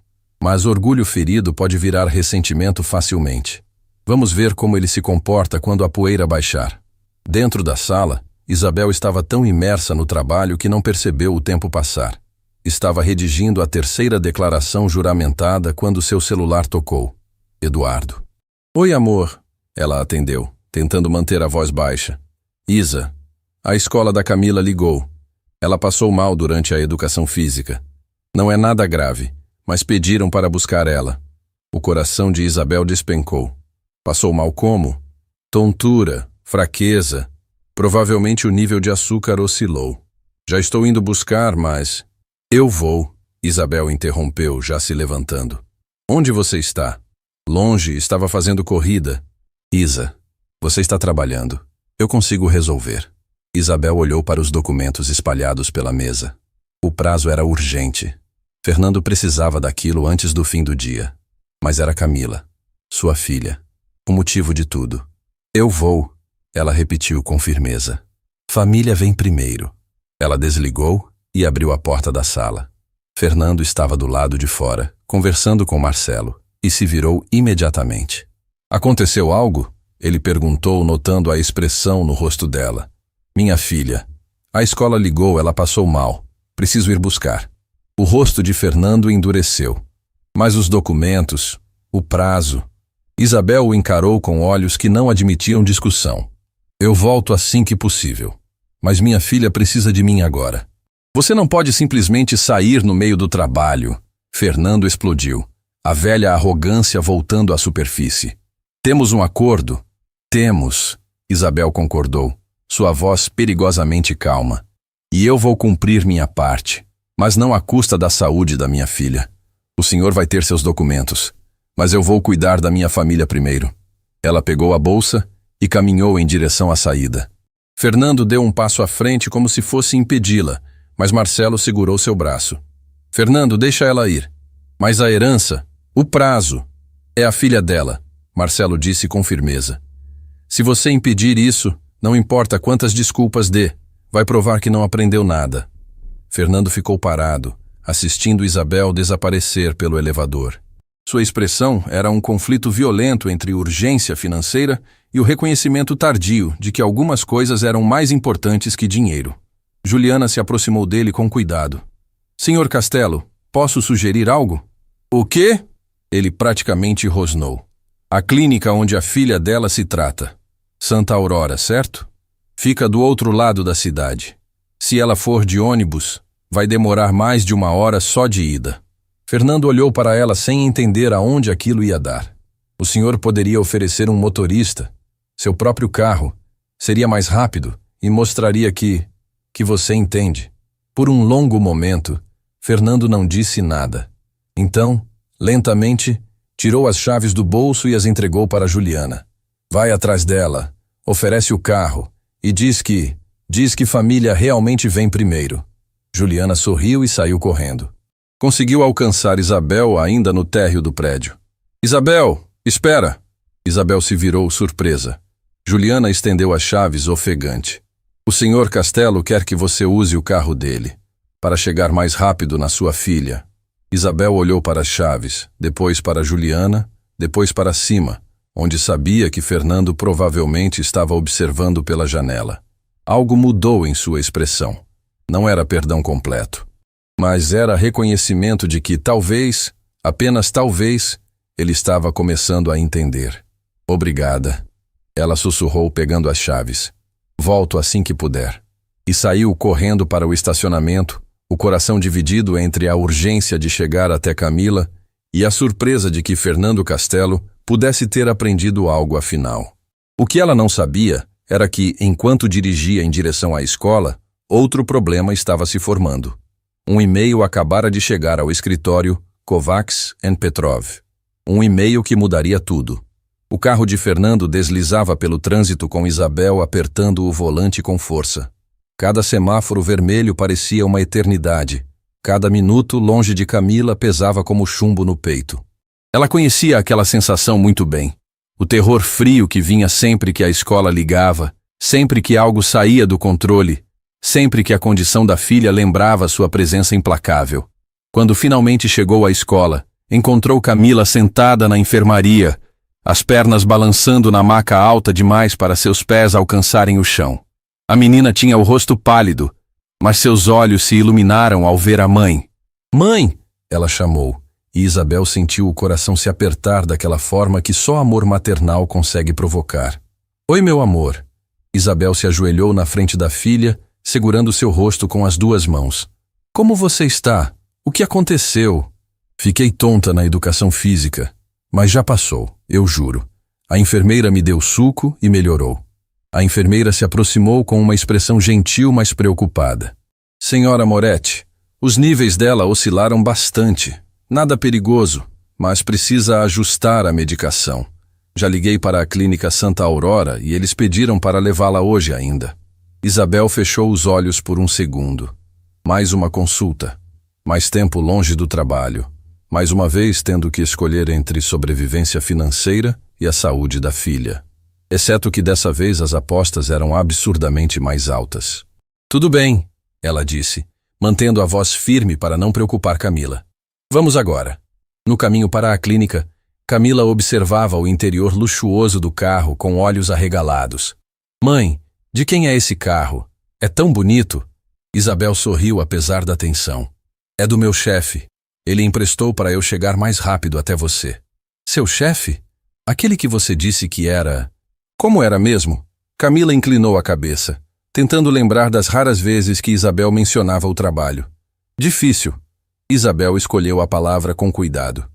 Mas orgulho ferido pode virar ressentimento facilmente. Vamos ver como ele se comporta quando a poeira baixar. Dentro da sala, Isabel estava tão imersa no trabalho que não percebeu o tempo passar. Estava redigindo a terceira declaração juramentada quando seu celular tocou. Eduardo. Oi, amor. Ela atendeu, tentando manter a voz baixa. Isa. A escola da Camila ligou. Ela passou mal durante a educação física. Não é nada grave, mas pediram para buscar ela. O coração de Isabel despencou. Passou mal como? Tontura, fraqueza. Provavelmente o nível de açúcar oscilou. Já estou indo buscar, mas... Eu vou, Isabel interrompeu, já se levantando. Onde você está? Longe, estava fazendo corrida. Isa, você está trabalhando. Eu consigo resolver. Isabel olhou para os documentos espalhados pela mesa. O prazo era urgente. Fernando precisava daquilo antes do fim do dia. Mas era Camila, sua filha, o motivo de tudo. Eu vou, ela repetiu com firmeza. Família vem primeiro. Ela desligou e abriu a porta da sala. Fernando estava do lado de fora, conversando com Marcelo, e se virou imediatamente. Aconteceu algo? Ele perguntou, notando a expressão no rosto dela. Minha filha. A escola ligou, ela passou mal. Preciso ir buscar. O rosto de Fernando endureceu. Mas os documentos, o prazo... Isabel o encarou com olhos que não admitiam discussão. Eu volto assim que possível. Mas minha filha precisa de mim agora. Você não pode simplesmente sair no meio do trabalho. Fernando explodiu, a velha arrogância voltando à superfície. Temos um acordo? Temos, Isabel concordou, sua voz perigosamente calma. E eu vou cumprir minha parte, mas não à custa da saúde da minha filha. O senhor vai ter seus documentos, mas eu vou cuidar da minha família primeiro. Ela pegou a bolsa e caminhou em direção à saída. Fernando deu um passo à frente como se fosse impedi-la, mas Marcelo segurou seu braço. Fernando, deixa ela ir. Mas a herança, o prazo, é a filha dela, Marcelo disse com firmeza. Se você impedir isso, não importa quantas desculpas dê, vai provar que não aprendeu nada. Fernando ficou parado, assistindo Isabel desaparecer pelo elevador. Sua expressão era um conflito violento entre urgência financeira e o reconhecimento tardio de que algumas coisas eram mais importantes que dinheiro. Juliana se aproximou dele com cuidado. Senhor Castelo, posso sugerir algo? O quê? Ele praticamente rosnou. A clínica onde a filha dela se trata. Santa Aurora, certo? Fica do outro lado da cidade. Se ela for de ônibus, vai demorar mais de 1 hora só de ida. Fernando olhou para ela sem entender aonde aquilo ia dar. O senhor poderia oferecer um motorista, seu próprio carro. Seria mais rápido e mostraria que você entende. Por um longo momento, Fernando não disse nada. Então, lentamente, tirou as chaves do bolso e as entregou para Juliana. Vai atrás dela, oferece o carro e diz que família realmente vem primeiro. Juliana sorriu e saiu correndo. Conseguiu alcançar Isabel ainda no térreo do prédio. Isabel, espera! Isabel se virou surpresa. Juliana estendeu as chaves ofegante. O senhor Castelo quer que você use o carro dele, para chegar mais rápido na sua filha. Isabel olhou para as chaves, depois para Juliana, depois para cima, onde sabia que Fernando provavelmente estava observando pela janela. Algo mudou em sua expressão. Não era perdão completo, mas era reconhecimento de que talvez, apenas talvez, ele estava começando a entender. Obrigada. Ela sussurrou pegando as chaves. Volto assim que puder. E saiu correndo para o estacionamento, o coração dividido entre a urgência de chegar até Camila e a surpresa de que Fernando Castelo pudesse ter aprendido algo afinal. O que ela não sabia era que, enquanto dirigia em direção à escola, outro problema estava se formando. Um e-mail acabara de chegar ao escritório Kovacs & Petrov. Um e-mail que mudaria tudo. O carro de Fernando deslizava pelo trânsito com Isabel apertando o volante com força. Cada semáforo vermelho parecia uma eternidade. Cada minuto longe de Camila pesava como chumbo no peito. Ela conhecia aquela sensação muito bem. O terror frio que vinha sempre que a escola ligava, sempre que algo saía do controle, sempre que a condição da filha lembrava sua presença implacável. Quando finalmente chegou à escola, encontrou Camila sentada na enfermaria, as pernas balançando na maca alta demais para seus pés alcançarem o chão. A menina tinha o rosto pálido, mas seus olhos se iluminaram ao ver a mãe. "Mãe!" ela chamou, e Isabel sentiu o coração se apertar daquela forma que só amor maternal consegue provocar. "Oi, meu amor." Isabel se ajoelhou na frente da filha, segurando seu rosto com as duas mãos. "Como você está? O que aconteceu?" "Fiquei tonta na educação física, mas já passou, eu juro. A enfermeira me deu suco e melhorou." A enfermeira se aproximou com uma expressão gentil, mas preocupada. "Senhora Moretti, os níveis dela oscilaram bastante. Nada perigoso, mas precisa ajustar a medicação. Já liguei para a clínica Santa Aurora e eles pediram para levá-la hoje ainda." Isabel fechou os olhos por um segundo. Mais uma consulta. Mais tempo longe do trabalho. Mais uma vez tendo que escolher entre sobrevivência financeira e a saúde da filha. Exceto que dessa vez as apostas eram absurdamente mais altas. "Tudo bem," ela disse, mantendo a voz firme para não preocupar Camila. "Vamos agora." No caminho para a clínica, Camila observava o interior luxuoso do carro com olhos arregalados. "Mãe, de quem é esse carro? É tão bonito." Isabel sorriu apesar da tensão. "É do meu chefe. Ele emprestou para eu chegar mais rápido até você." "Seu chefe? Aquele que você disse que era..." "Como era mesmo?" Camila inclinou a cabeça, tentando lembrar das raras vezes que Isabel mencionava o trabalho. "Difícil." Isabel escolheu a palavra com cuidado.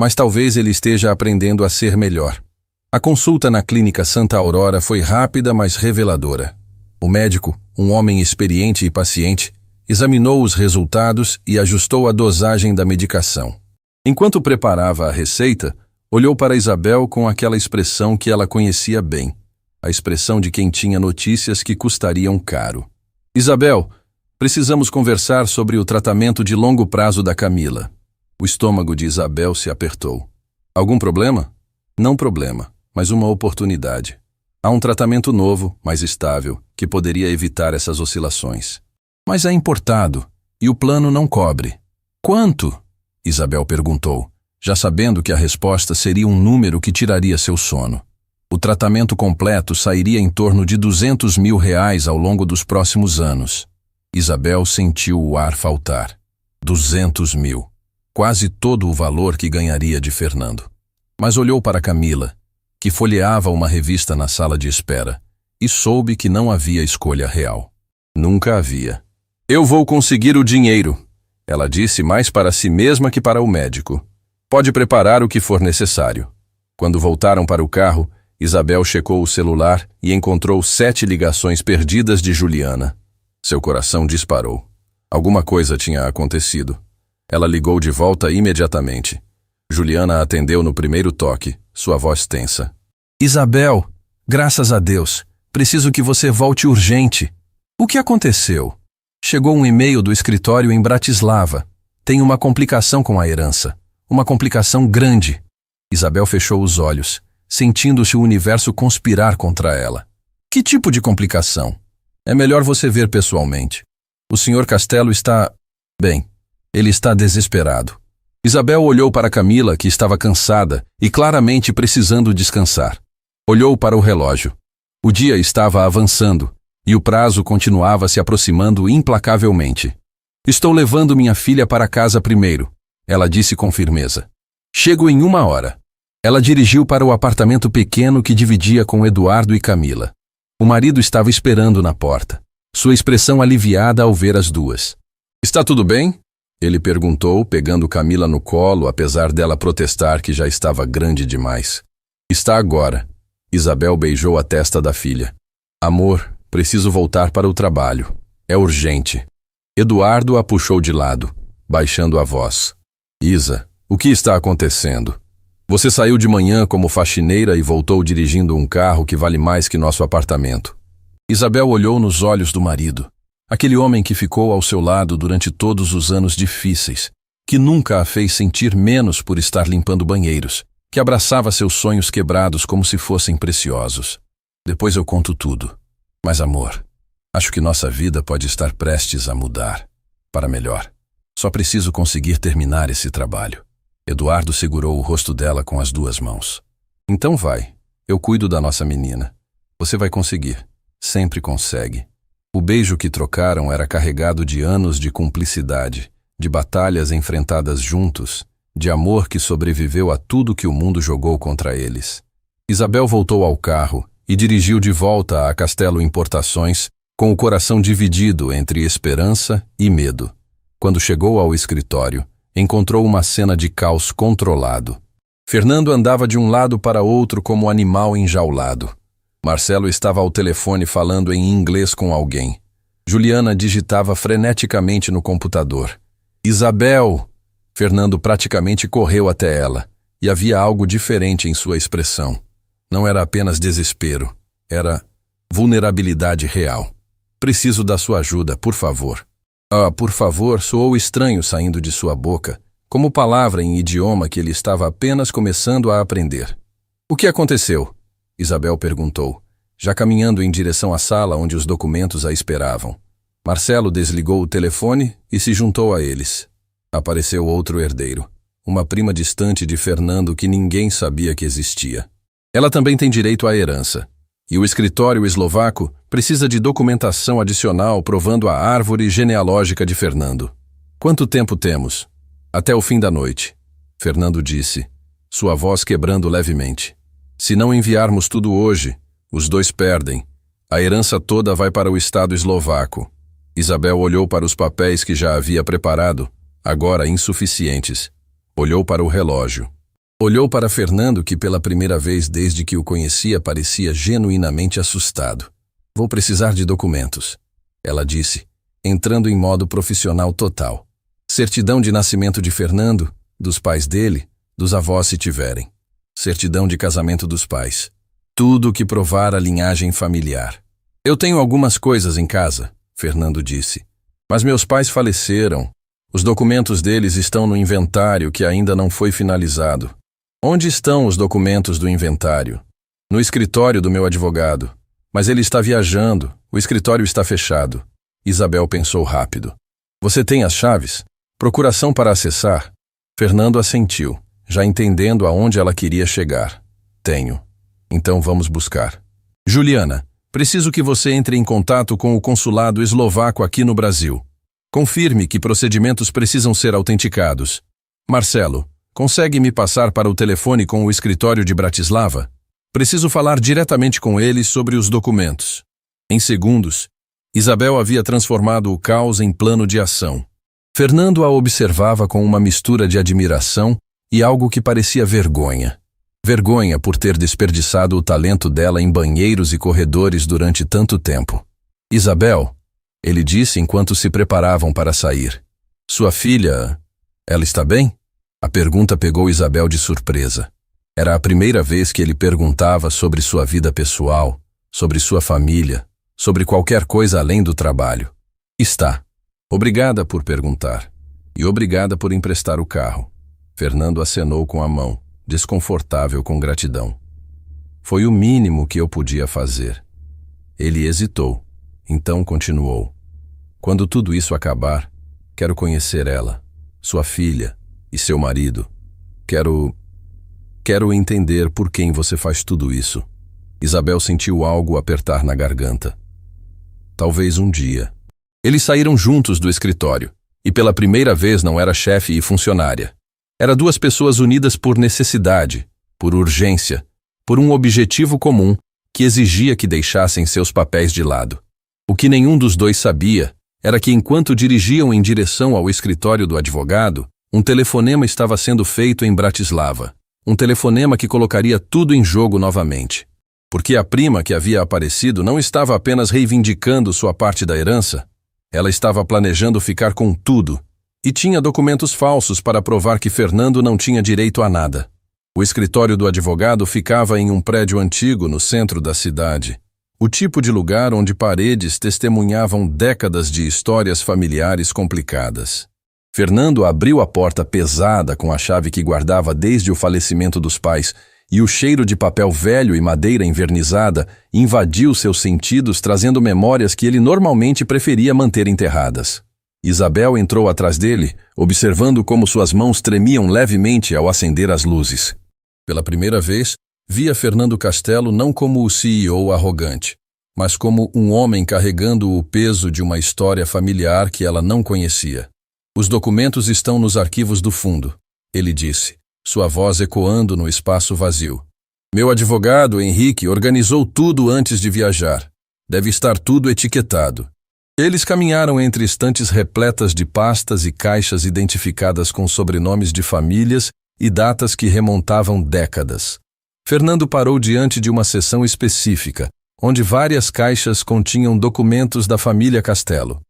"Mas talvez ele esteja aprendendo a ser melhor." A consulta na clínica Santa Aurora foi rápida, mas reveladora. O médico, um homem experiente e paciente, examinou os resultados e ajustou a dosagem da medicação. Enquanto preparava a receita, olhou para Isabel com aquela expressão que ela conhecia bem, a expressão de quem tinha notícias que custariam caro. "Isabel, precisamos conversar sobre o tratamento de longo prazo da Camila." O estômago de Isabel se apertou. "Algum problema?" "Não problema, mas uma oportunidade. Há um tratamento novo, mais estável, que poderia evitar essas oscilações." "Mas é importado, e o plano não cobre." "Quanto?" Isabel perguntou, já sabendo que a resposta seria um número que tiraria seu sono. O tratamento completo sairia em torno de R$200 mil ao longo dos próximos anos. Isabel sentiu o ar faltar. 200 mil. Quase todo o valor que ganharia de Fernando. Mas olhou para Camila, que folheava uma revista na sala de espera, e soube que não havia escolha real. Nunca havia. "Eu vou conseguir o dinheiro," ela disse mais para si mesma que para o médico. "Pode preparar o que for necessário." Quando voltaram para o carro, Isabel checou o celular e encontrou 7 ligações perdidas de Juliana. Seu coração disparou. Alguma coisa tinha acontecido. Ela ligou de volta imediatamente. Juliana atendeu no primeiro toque, sua voz tensa. "Isabel, graças a Deus, preciso que você volte urgente." "O que aconteceu?" "Chegou um e-mail do escritório em Bratislava. Tem uma complicação com a herança. Uma complicação grande." Isabel fechou os olhos, sentindo-se o universo conspirar contra ela. "Que tipo de complicação?" "É melhor você ver pessoalmente. O Sr. Castelo está... bem, ele está desesperado." Isabel olhou para Camila, que estava cansada e claramente precisando descansar. Olhou para o relógio. O dia estava avançando e o prazo continuava se aproximando implacavelmente. "Estou levando minha filha para casa primeiro," ela disse com firmeza. "Chego em 1 hora." Ela dirigiu para o apartamento pequeno que dividia com Eduardo e Camila. O marido estava esperando na porta, sua expressão aliviada ao ver as duas. "Está tudo bem?" ele perguntou, pegando Camila no colo, apesar dela protestar que já estava grande demais. "Está agora." Isabel beijou a testa da filha. "Amor, preciso voltar para o trabalho. É urgente." Eduardo a puxou de lado, baixando a voz. "Isa, o que está acontecendo? Você saiu de manhã como faxineira e voltou dirigindo um carro que vale mais que nosso apartamento." Isabel olhou nos olhos do marido. Aquele homem que ficou ao seu lado durante todos os anos difíceis, que nunca a fez sentir menos por estar limpando banheiros, que abraçava seus sonhos quebrados como se fossem preciosos. "Depois eu conto tudo. Mas, amor, acho que nossa vida pode estar prestes a mudar. Para melhor. Só preciso conseguir terminar esse trabalho." Eduardo segurou o rosto dela com as duas mãos. Então vai, eu cuido da nossa menina. Você vai conseguir, sempre consegue. O beijo que trocaram era carregado de anos de cumplicidade, de batalhas enfrentadas juntos, de amor que sobreviveu a tudo que o mundo jogou contra eles. Isabel voltou ao carro e dirigiu de volta a Castelo Importações, com o coração dividido entre esperança e medo. Quando chegou ao escritório, encontrou uma cena de caos controlado. Fernando andava de um lado para outro como animal enjaulado. Marcelo estava ao telefone falando em inglês com alguém. Juliana digitava freneticamente no computador. Isabel! Fernando praticamente correu até ela, e havia algo diferente em sua expressão. Não era apenas desespero, era vulnerabilidade real. Preciso da sua ajuda, por favor. Por favor, soou estranho saindo de sua boca, como palavra em idioma que ele estava apenas começando a aprender. O que aconteceu? Isabel perguntou, já caminhando em direção à sala onde os documentos a esperavam. Marcelo desligou o telefone e se juntou a eles. Apareceu outro herdeiro, uma prima distante de Fernando que ninguém sabia que existia. Ela também tem direito à herança, e o escritório eslovaco precisa de documentação adicional provando a árvore genealógica de Fernando. Quanto tempo temos? Até o fim da noite, Fernando disse, sua voz quebrando levemente. Se não enviarmos tudo hoje, os dois perdem. A herança toda vai para o Estado eslovaco. Isabel olhou para os papéis que já havia preparado, agora insuficientes. Olhou para o relógio. Olhou para Fernando, que pela primeira vez desde que o conhecia parecia genuinamente assustado. Vou precisar de documentos, ela disse, entrando em modo profissional total. Certidão de nascimento de Fernando, dos pais dele, dos avós se tiverem. Certidão de casamento dos pais. Tudo que provar a linhagem familiar. Eu tenho algumas coisas em casa, Fernando disse. Mas meus pais faleceram. Os documentos deles estão no inventário que ainda não foi finalizado. Onde estão os documentos do inventário? No escritório do meu advogado. Mas ele está viajando. O escritório está fechado. Isabel pensou rápido. Você tem as chaves? Procuração para acessar? Fernando assentiu, já entendendo aonde ela queria chegar. Tenho. Então vamos buscar. Juliana, preciso que você entre em contato com o consulado eslovaco aqui no Brasil. Confirme que procedimentos precisam ser autenticados. Marcelo, consegue me passar para o telefone com o escritório de Bratislava? Preciso falar diretamente com eles sobre os documentos. Em segundos, Isabel havia transformado o caos em plano de ação. Fernando a observava com uma mistura de admiração e algo que parecia vergonha. Vergonha por ter desperdiçado o talento dela em banheiros e corredores durante tanto tempo. Isabel, ele disse enquanto se preparavam para sair. Sua filha, ela está bem? A pergunta pegou Isabel de surpresa. Era a primeira vez que ele perguntava sobre sua vida pessoal, sobre sua família, sobre qualquer coisa além do trabalho. Está. Obrigada por perguntar. E obrigada por emprestar o carro. Fernando acenou com a mão, desconfortável com gratidão. Foi o mínimo que eu podia fazer. Ele hesitou, então continuou. Quando tudo isso acabar, quero conhecer ela, sua filha e seu marido. Quero entender por quem você faz tudo isso. Isabel sentiu algo apertar na garganta. Talvez um dia. Eles saíram juntos do escritório, e pela primeira vez não era chefe e funcionária. Era duas pessoas unidas por necessidade, por urgência, por um objetivo comum que exigia que deixassem seus papéis de lado. O que nenhum dos dois sabia era que enquanto dirigiam em direção ao escritório do advogado, um telefonema estava sendo feito em Bratislava. Um telefonema que colocaria tudo em jogo novamente. Porque a prima que havia aparecido não estava apenas reivindicando sua parte da herança, ela estava planejando ficar com tudo e tinha documentos falsos para provar que Fernando não tinha direito a nada. O escritório do advogado ficava em um prédio antigo no centro da cidade. O tipo de lugar onde paredes testemunhavam décadas de histórias familiares complicadas. Fernando abriu a porta pesada com a chave que guardava desde o falecimento dos pais, e o cheiro de papel velho e madeira envernizada invadiu seus sentidos, trazendo memórias que ele normalmente preferia manter enterradas. Isabel entrou atrás dele, observando como suas mãos tremiam levemente ao acender as luzes. Pela primeira vez, via Fernando Castelo não como o CEO arrogante, mas como um homem carregando o peso de uma história familiar que ela não conhecia. Os documentos estão nos arquivos do fundo, ele disse, sua voz ecoando no espaço vazio. Meu advogado, Henrique, organizou tudo antes de viajar. Deve estar tudo etiquetado. Eles caminharam entre estantes repletas de pastas e caixas identificadas com sobrenomes de famílias e datas que remontavam décadas. Fernando parou diante de uma seção específica, onde várias caixas continham documentos da família Castelo.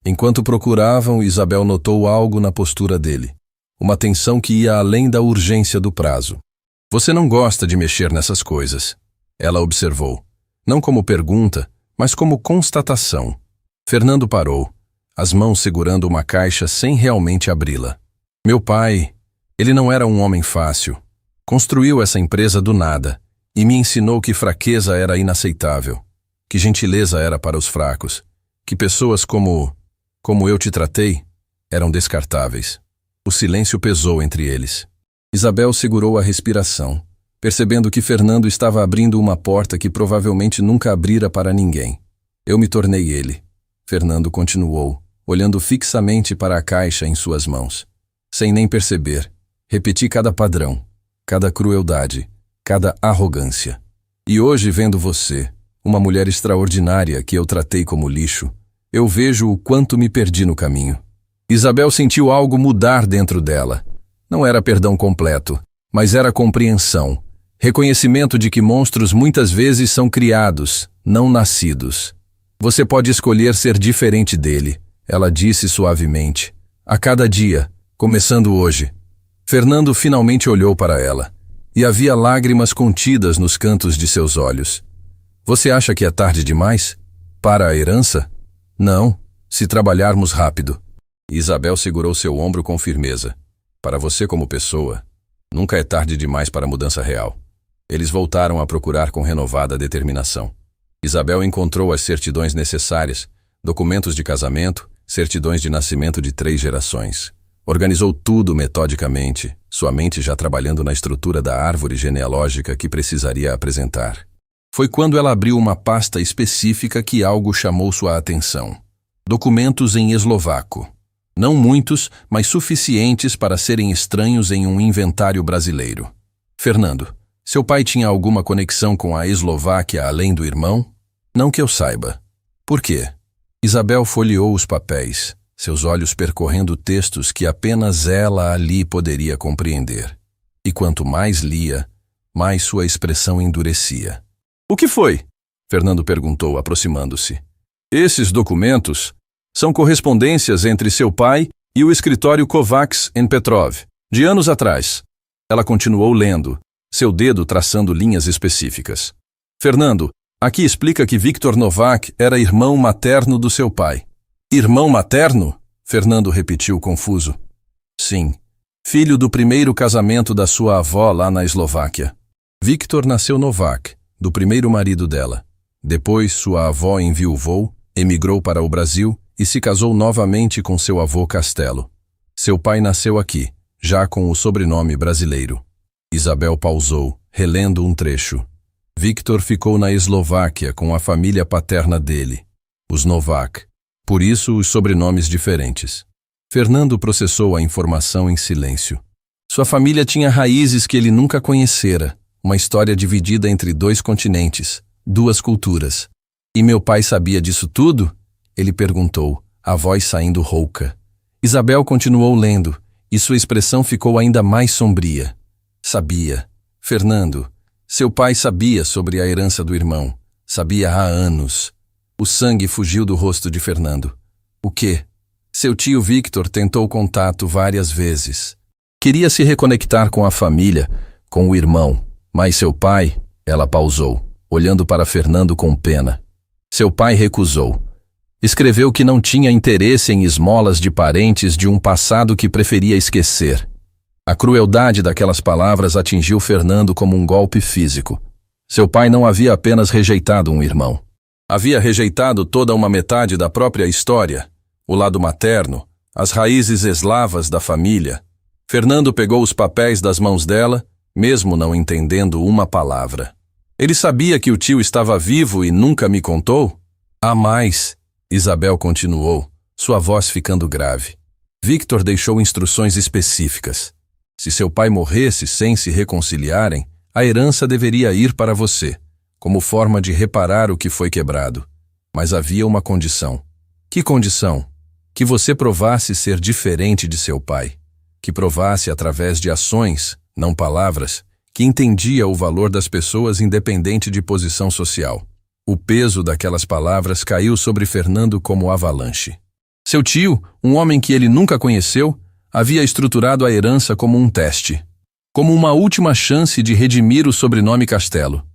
Enquanto procuravam, Isabel notou algo na postura dele. Uma tensão que ia além da urgência do prazo. Você não gosta de mexer nessas coisas, ela observou. Não como pergunta, mas como constatação. Fernando parou, as mãos segurando uma caixa sem realmente abri-la. Meu pai, ele não era um homem fácil. Construiu essa empresa do nada e me ensinou que fraqueza era inaceitável, que gentileza era para os fracos, que pessoas como eu te tratei eram descartáveis. O silêncio pesou entre eles. Isabel segurou a respiração, percebendo que Fernando estava abrindo uma porta que provavelmente nunca abrira para ninguém. Eu me tornei ele. Fernando continuou, olhando fixamente para a caixa em suas mãos. Sem nem perceber, repeti cada padrão, cada crueldade, cada arrogância. E hoje, vendo você, uma mulher extraordinária que eu tratei como lixo, eu vejo o quanto me perdi no caminho. Isabel sentiu algo mudar dentro dela. Não era perdão completo, mas era compreensão, reconhecimento de que monstros muitas vezes são criados, não nascidos. Você pode escolher ser diferente dele, ela disse suavemente. A cada dia, começando hoje. Fernando finalmente olhou para ela, e havia lágrimas contidas nos cantos de seus olhos. Você acha que é tarde demais? Para a herança? Não, se trabalharmos rápido. Isabel segurou seu ombro com firmeza. Para você como pessoa, nunca é tarde demais para a mudança real. Eles voltaram a procurar com renovada determinação. Isabel encontrou as certidões necessárias, documentos de casamento, certidões de nascimento de 3 gerações. Organizou tudo metodicamente, sua mente já trabalhando na estrutura da árvore genealógica que precisaria apresentar. Foi quando ela abriu uma pasta específica que algo chamou sua atenção. Documentos em eslovaco. Não muitos, mas suficientes para serem estranhos em um inventário brasileiro. Fernando, seu pai tinha alguma conexão com a Eslováquia além do irmão? Não que eu saiba. Por quê? Isabel folheou os papéis, seus olhos percorrendo textos que apenas ela ali poderia compreender. E quanto mais lia, mais sua expressão endurecia. O que foi? Fernando perguntou, aproximando-se. Esses documentos são correspondências entre seu pai e o escritório Kovacs em Petrov, de anos atrás. Ela continuou lendo, seu dedo traçando linhas específicas. Fernando, aqui explica que Viktor Novak era irmão materno do seu pai. Irmão materno? Fernando repetiu confuso. Sim, filho do primeiro casamento da sua avó lá na Eslováquia. Viktor nasceu Novak, do primeiro marido dela. Depois, sua avó enviuvou, emigrou para o Brasil e se casou novamente com seu avô Castelo. Seu pai nasceu aqui, já com o sobrenome brasileiro. Isabel pausou, relendo um trecho. Viktor ficou na Eslováquia com a família paterna dele, os Novak. Por isso, os sobrenomes diferentes. Fernando processou a informação em silêncio. Sua família tinha raízes que ele nunca conhecera, uma história dividida entre 2 continentes, 2 culturas. E meu pai sabia disso tudo? Ele perguntou, a voz saindo rouca. Isabel continuou lendo, e sua expressão ficou ainda mais sombria. Sabia. Fernando, seu pai sabia sobre a herança do irmão. Sabia há anos. O sangue fugiu do rosto de Fernando. O quê? Seu tio Victor tentou contato várias vezes. Queria se reconectar com a família, com o irmão. Mas seu pai... Ela pausou, olhando para Fernando com pena. Seu pai recusou. Escreveu que não tinha interesse em esmolas de parentes de um passado que preferia esquecer. A crueldade daquelas palavras atingiu Fernando como um golpe físico. Seu pai não havia apenas rejeitado um irmão. Havia rejeitado toda uma metade da própria história, o lado materno, as raízes eslavas da família. Fernando pegou os papéis das mãos dela, mesmo não entendendo uma palavra. Ele sabia que o tio estava vivo e nunca me contou? Há mais, Isabel continuou, sua voz ficando grave. Victor deixou instruções específicas. Se seu pai morresse sem se reconciliarem, a herança deveria ir para você, como forma de reparar o que foi quebrado. Mas havia uma condição. Que condição? Que você provasse ser diferente de seu pai. Que provasse através de ações, não palavras, que entendia o valor das pessoas independente de posição social. O peso daquelas palavras caiu sobre Fernando como avalanche. Seu tio, um homem que ele nunca conheceu, havia estruturado a herança como um teste, como uma última chance de redimir o sobrenome Castelo.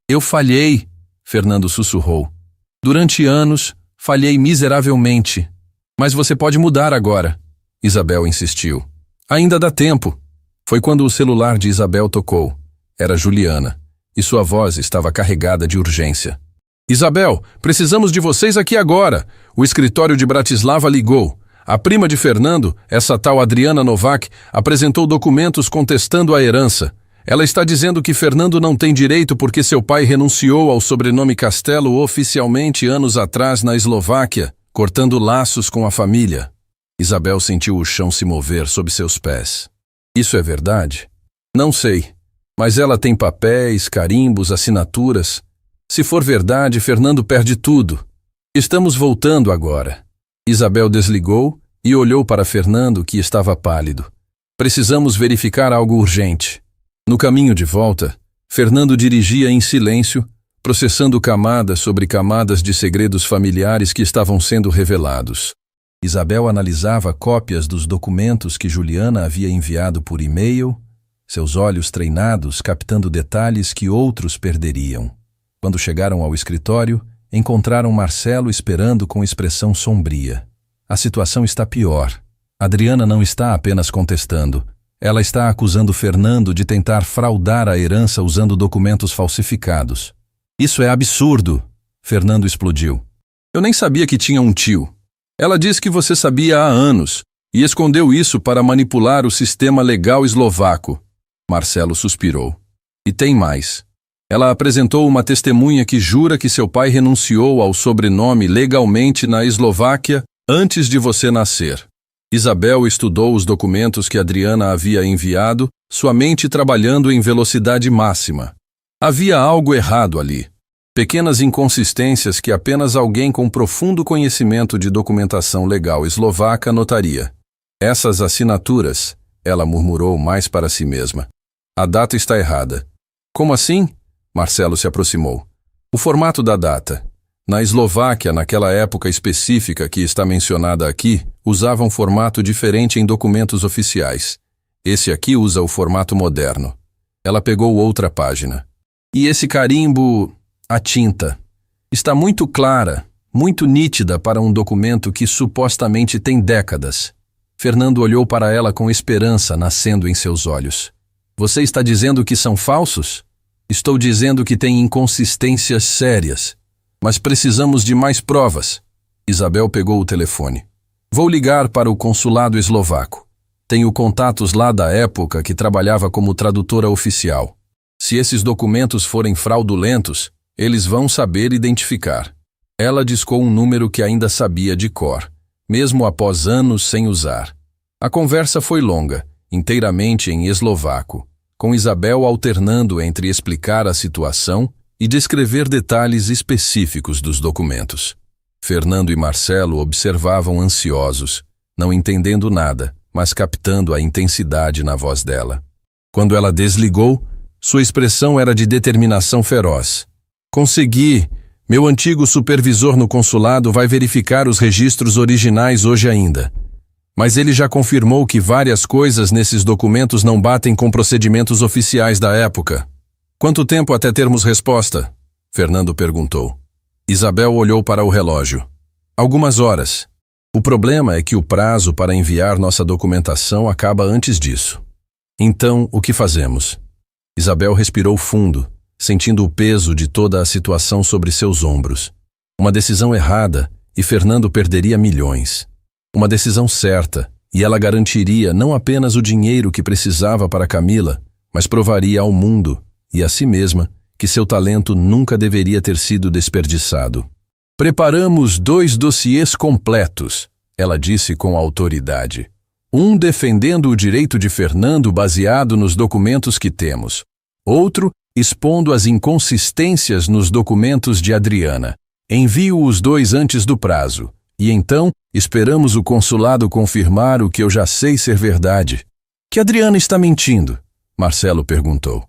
Eu falhei, Fernando sussurrou. Durante anos, falhei miseravelmente. Mas você pode mudar agora, Isabel insistiu. Ainda dá tempo. Foi quando o celular de Isabel tocou. Era Juliana, e sua voz estava carregada de urgência. Isabel, precisamos de vocês aqui agora. O escritório de Bratislava ligou. A prima de Fernando, essa tal Adriana Novak, apresentou documentos contestando a herança. Ela está dizendo que Fernando não tem direito porque seu pai renunciou ao sobrenome Castelo oficialmente anos atrás na Eslováquia, cortando laços com a família. Isabel sentiu o chão se mover sob seus pés. Isso é verdade? Não sei. Mas ela tem papéis, carimbos, assinaturas. Se for verdade, Fernando perde tudo. Estamos voltando agora. Isabel desligou e olhou para Fernando, que estava pálido. Precisamos verificar algo urgente. No caminho de volta, Fernando dirigia em silêncio, processando camadas sobre camadas de segredos familiares que estavam sendo revelados. Isabel analisava cópias dos documentos que Juliana havia enviado por e-mail, seus olhos treinados captando detalhes que outros perderiam. Quando chegaram ao escritório, encontraram Marcelo esperando com expressão sombria. A situação está pior. Adriana não está apenas contestando. Ela está acusando Fernando de tentar fraudar a herança usando documentos falsificados. Isso é absurdo, Fernando explodiu. Eu nem sabia que tinha um tio. Ela diz que você sabia há anos e escondeu isso para manipular o sistema legal eslovaco. Marcelo suspirou. E tem mais. Ela apresentou uma testemunha que jura que seu pai renunciou ao sobrenome legalmente na Eslováquia antes de você nascer. Isabel estudou os documentos que Adriana havia enviado, sua mente trabalhando em velocidade máxima. Havia algo errado ali. Pequenas inconsistências que apenas alguém com profundo conhecimento de documentação legal eslovaca notaria. Essas assinaturas, ela murmurou mais para si mesma. A data está errada. Como assim? Marcelo se aproximou. O formato da data. Na Eslováquia, naquela época específica que está mencionada aqui, usava um formato diferente em documentos oficiais. Esse aqui usa o formato moderno. Ela pegou outra página. E esse carimbo, a tinta, está muito clara, muito nítida para um documento que supostamente tem décadas. Fernando olhou para ela com esperança nascendo em seus olhos. Você está dizendo que são falsos? Estou dizendo que tem inconsistências sérias. Mas precisamos de mais provas. Isabel pegou o telefone. Vou ligar para o consulado eslovaco. Tenho contatos lá da época que trabalhava como tradutora oficial. Se esses documentos forem fraudulentos, eles vão saber identificar. Ela discou um número que ainda sabia de cor, mesmo após anos sem usar. A conversa foi longa, inteiramente em eslovaco, com Isabel alternando entre explicar a situação e descrever detalhes específicos dos documentos. Fernando e Marcelo observavam ansiosos, não entendendo nada, mas captando a intensidade na voz dela. Quando ela desligou, sua expressão era de determinação feroz. Consegui! Meu antigo supervisor no consulado vai verificar os registros originais hoje ainda. Mas ele já confirmou que várias coisas nesses documentos não batem com procedimentos oficiais da época. Quanto tempo até termos resposta? Fernando perguntou. Isabel olhou para o relógio. Algumas horas. O problema é que o prazo para enviar nossa documentação acaba antes disso. Então, o que fazemos? Isabel respirou fundo, sentindo o peso de toda a situação sobre seus ombros. Uma decisão errada e Fernando perderia milhões. Uma decisão certa, e ela garantiria não apenas o dinheiro que precisava para Camila, mas provaria ao mundo e a si mesma que seu talento nunca deveria ter sido desperdiçado. Preparamos 2 dossiês completos, ela disse com autoridade. Um defendendo o direito de Fernando baseado nos documentos que temos. Outro expondo as inconsistências nos documentos de Adriana. Envio os 2 antes do prazo. E então, esperamos o consulado confirmar o que eu já sei ser verdade. Que Adriana está mentindo? Marcelo perguntou.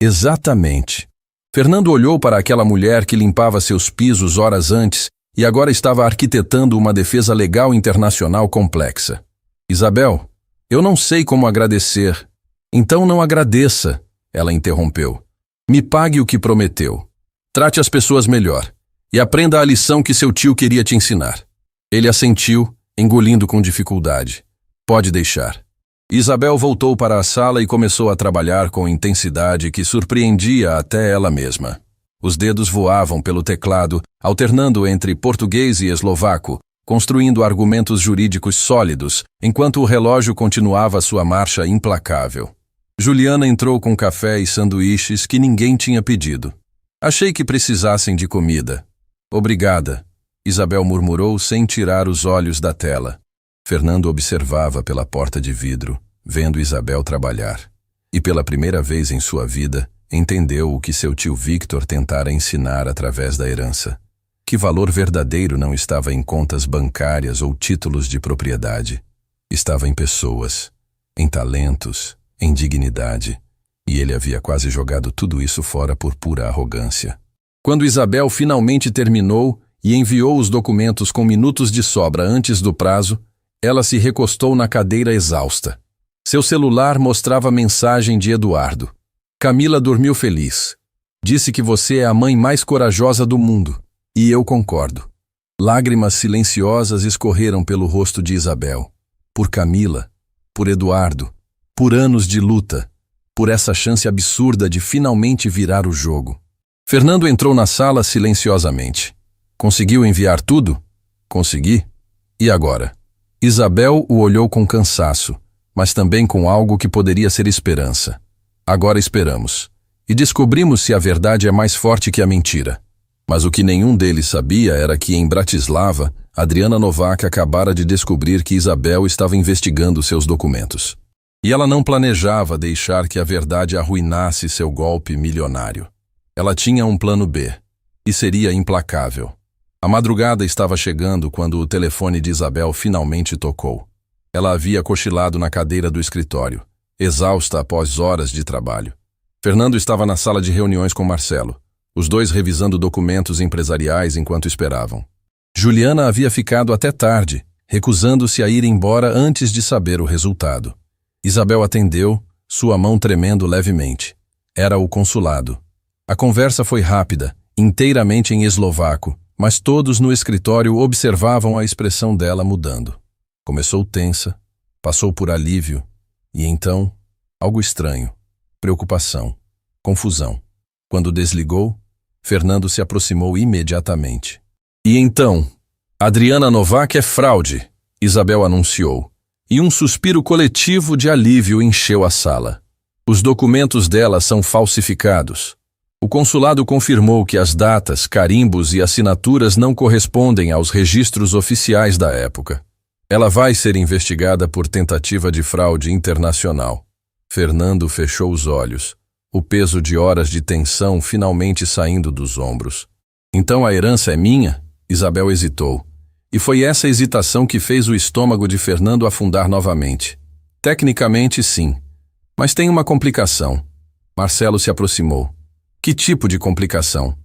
Exatamente. Fernando olhou para aquela mulher que limpava seus pisos horas antes e agora estava arquitetando uma defesa legal internacional complexa. Isabel, eu não sei como agradecer. Então não agradeça, ela interrompeu. Me pague o que prometeu. Trate as pessoas melhor e aprenda a lição que seu tio queria te ensinar. Ele assentiu, engolindo com dificuldade. Pode deixar. Isabel voltou para a sala e começou a trabalhar com intensidade que surpreendia até ela mesma. Os dedos voavam pelo teclado, alternando entre português e eslovaco, construindo argumentos jurídicos sólidos, enquanto o relógio continuava sua marcha implacável. Juliana entrou com café e sanduíches que ninguém tinha pedido. Achei que precisassem de comida. Obrigada, Isabel murmurou sem tirar os olhos da tela. Fernando observava pela porta de vidro, vendo Isabel trabalhar. E pela primeira vez em sua vida, entendeu o que seu tio Victor tentara ensinar através da herança. Que valor verdadeiro não estava em contas bancárias ou títulos de propriedade. Estava em pessoas, em talentos, em dignidade. E ele havia quase jogado tudo isso fora por pura arrogância. Quando Isabel finalmente terminou e enviou os documentos com minutos de sobra antes do prazo, ela se recostou na cadeira exausta. Seu celular mostrava a mensagem de Eduardo. Camila dormiu feliz. Disse que você é a mãe mais corajosa do mundo. E eu concordo. Lágrimas silenciosas escorreram pelo rosto de Isabel. Por Camila, por Eduardo, por anos de luta, por essa chance absurda de finalmente virar o jogo. Fernando entrou na sala silenciosamente. Conseguiu enviar tudo? Consegui. E agora? Isabel o olhou com cansaço, mas também com algo que poderia ser esperança. Agora esperamos. E descobrimos se a verdade é mais forte que a mentira. Mas o que nenhum deles sabia era que, em Bratislava, Adriana Novak acabara de descobrir que Isabel estava investigando seus documentos. E ela não planejava deixar que a verdade arruinasse seu golpe milionário. Ela tinha um plano B, e seria implacável. A madrugada estava chegando quando o telefone de Isabel finalmente tocou. Ela havia cochilado na cadeira do escritório, exausta após horas de trabalho. Fernando estava na sala de reuniões com Marcelo, os 2 revisando documentos empresariais enquanto esperavam. Juliana havia ficado até tarde, recusando-se a ir embora antes de saber o resultado. Isabel atendeu, sua mão tremendo levemente. Era o consulado. A conversa foi rápida, inteiramente em eslovaco, mas todos no escritório observavam a expressão dela mudando. Começou tensa, passou por alívio, e então, algo estranho, preocupação, confusão. Quando desligou, Fernando se aproximou imediatamente. E então, Adriana Novak é fraude, Isabel anunciou, e um suspiro coletivo de alívio encheu a sala. Os documentos dela são falsificados. O consulado confirmou que as datas, carimbos e assinaturas não correspondem aos registros oficiais da época. Ela vai ser investigada por tentativa de fraude internacional. Fernando fechou os olhos, o peso de horas de tensão finalmente saindo dos ombros. Então a herança é minha? Isabel hesitou. E foi essa hesitação que fez o estômago de Fernando afundar novamente. Tecnicamente, sim. Mas tem uma complicação. Marcelo se aproximou. Que tipo de complicação?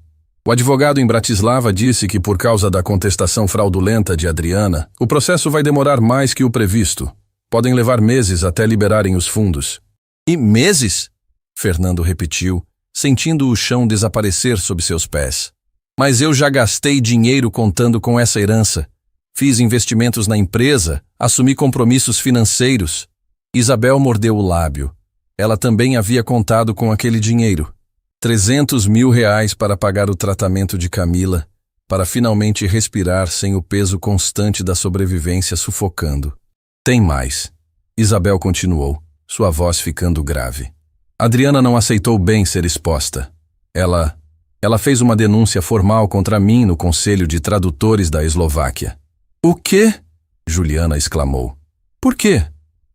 O advogado em Bratislava disse que, por causa da contestação fraudulenta de Adriana, o processo vai demorar mais que o previsto. Podem levar meses até liberarem os fundos. E meses? Fernando repetiu, sentindo o chão desaparecer sob seus pés. Mas eu já gastei dinheiro contando com essa herança. Fiz investimentos na empresa, assumi compromissos financeiros. Isabel mordeu o lábio. Ela também havia contado com aquele dinheiro. 300 mil reais para pagar o tratamento de Camila, para finalmente respirar sem o peso constante da sobrevivência sufocando. Tem mais. Isabel continuou, sua voz ficando grave. Adriana não aceitou bem ser exposta. Ela fez uma denúncia formal contra mim no Conselho de Tradutores da Eslováquia. O quê? Juliana exclamou. Por quê?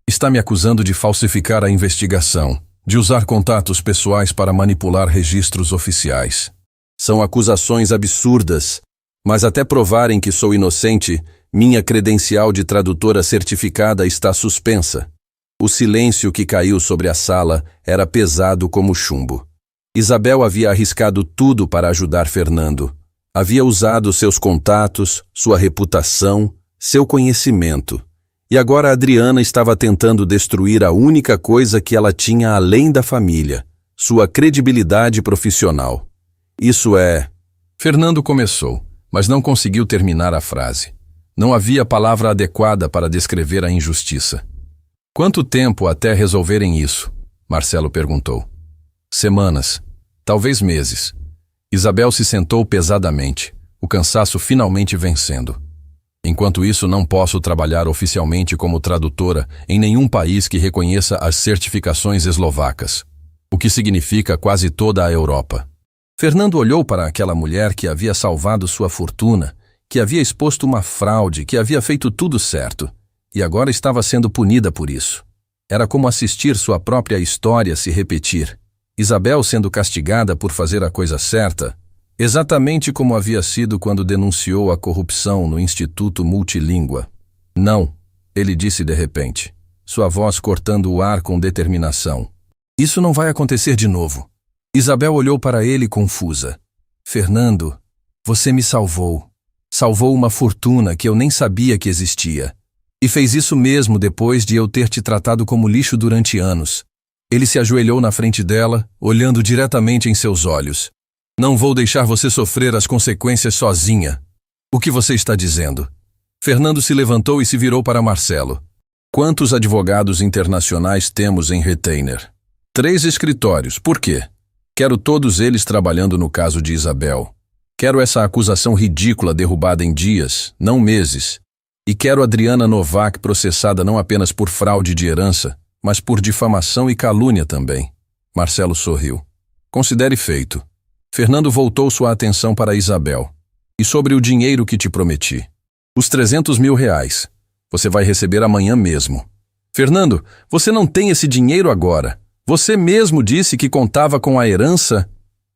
Está me acusando de falsificar a investigação, de usar contatos pessoais para manipular registros oficiais. São acusações absurdas, mas até provarem que sou inocente, minha credencial de tradutora certificada está suspensa. O silêncio que caiu sobre a sala era pesado como chumbo. Isabel havia arriscado tudo para ajudar Fernando. Havia usado seus contatos, sua reputação, seu conhecimento. E agora Adriana estava tentando destruir a única coisa que ela tinha além da família, sua credibilidade profissional. Isso é... Fernando começou, mas não conseguiu terminar a frase. Não havia palavra adequada para descrever a injustiça. Quanto tempo até resolverem isso? Marcelo perguntou. Semanas, talvez meses. Isabel se sentou pesadamente, o cansaço finalmente vencendo. Enquanto isso, não posso trabalhar oficialmente como tradutora em nenhum país que reconheça as certificações eslovacas, o que significa quase toda a Europa. Fernando olhou para aquela mulher que havia salvado sua fortuna, que havia exposto uma fraude, que havia feito tudo certo, e agora estava sendo punida por isso. Era como assistir sua própria história se repetir. Isabel sendo castigada por fazer a coisa certa, exatamente como havia sido quando denunciou a corrupção no Instituto Multilíngua. Não, ele disse de repente, sua voz cortando o ar com determinação. Isso não vai acontecer de novo. Isabel olhou para ele confusa. Fernando, você me salvou. Salvou uma fortuna que eu nem sabia que existia. E fez isso mesmo depois de eu ter te tratado como lixo durante anos. Ele se ajoelhou na frente dela, olhando diretamente em seus olhos. Não vou deixar você sofrer as consequências sozinha. O que você está dizendo? Fernando se levantou e se virou para Marcelo. Quantos advogados internacionais temos em retainer? 3 escritórios. Por quê? Quero todos eles trabalhando no caso de Isabel. Quero essa acusação ridícula derrubada em dias, não meses. E quero Adriana Novak processada não apenas por fraude de herança, mas por difamação e calúnia também. Marcelo sorriu. Considere feito. Fernando voltou sua atenção para Isabel. E sobre o dinheiro que te prometi? Os 300 mil reais. Você vai receber amanhã mesmo. Fernando, você não tem esse dinheiro agora. Você mesmo disse que contava com a herança.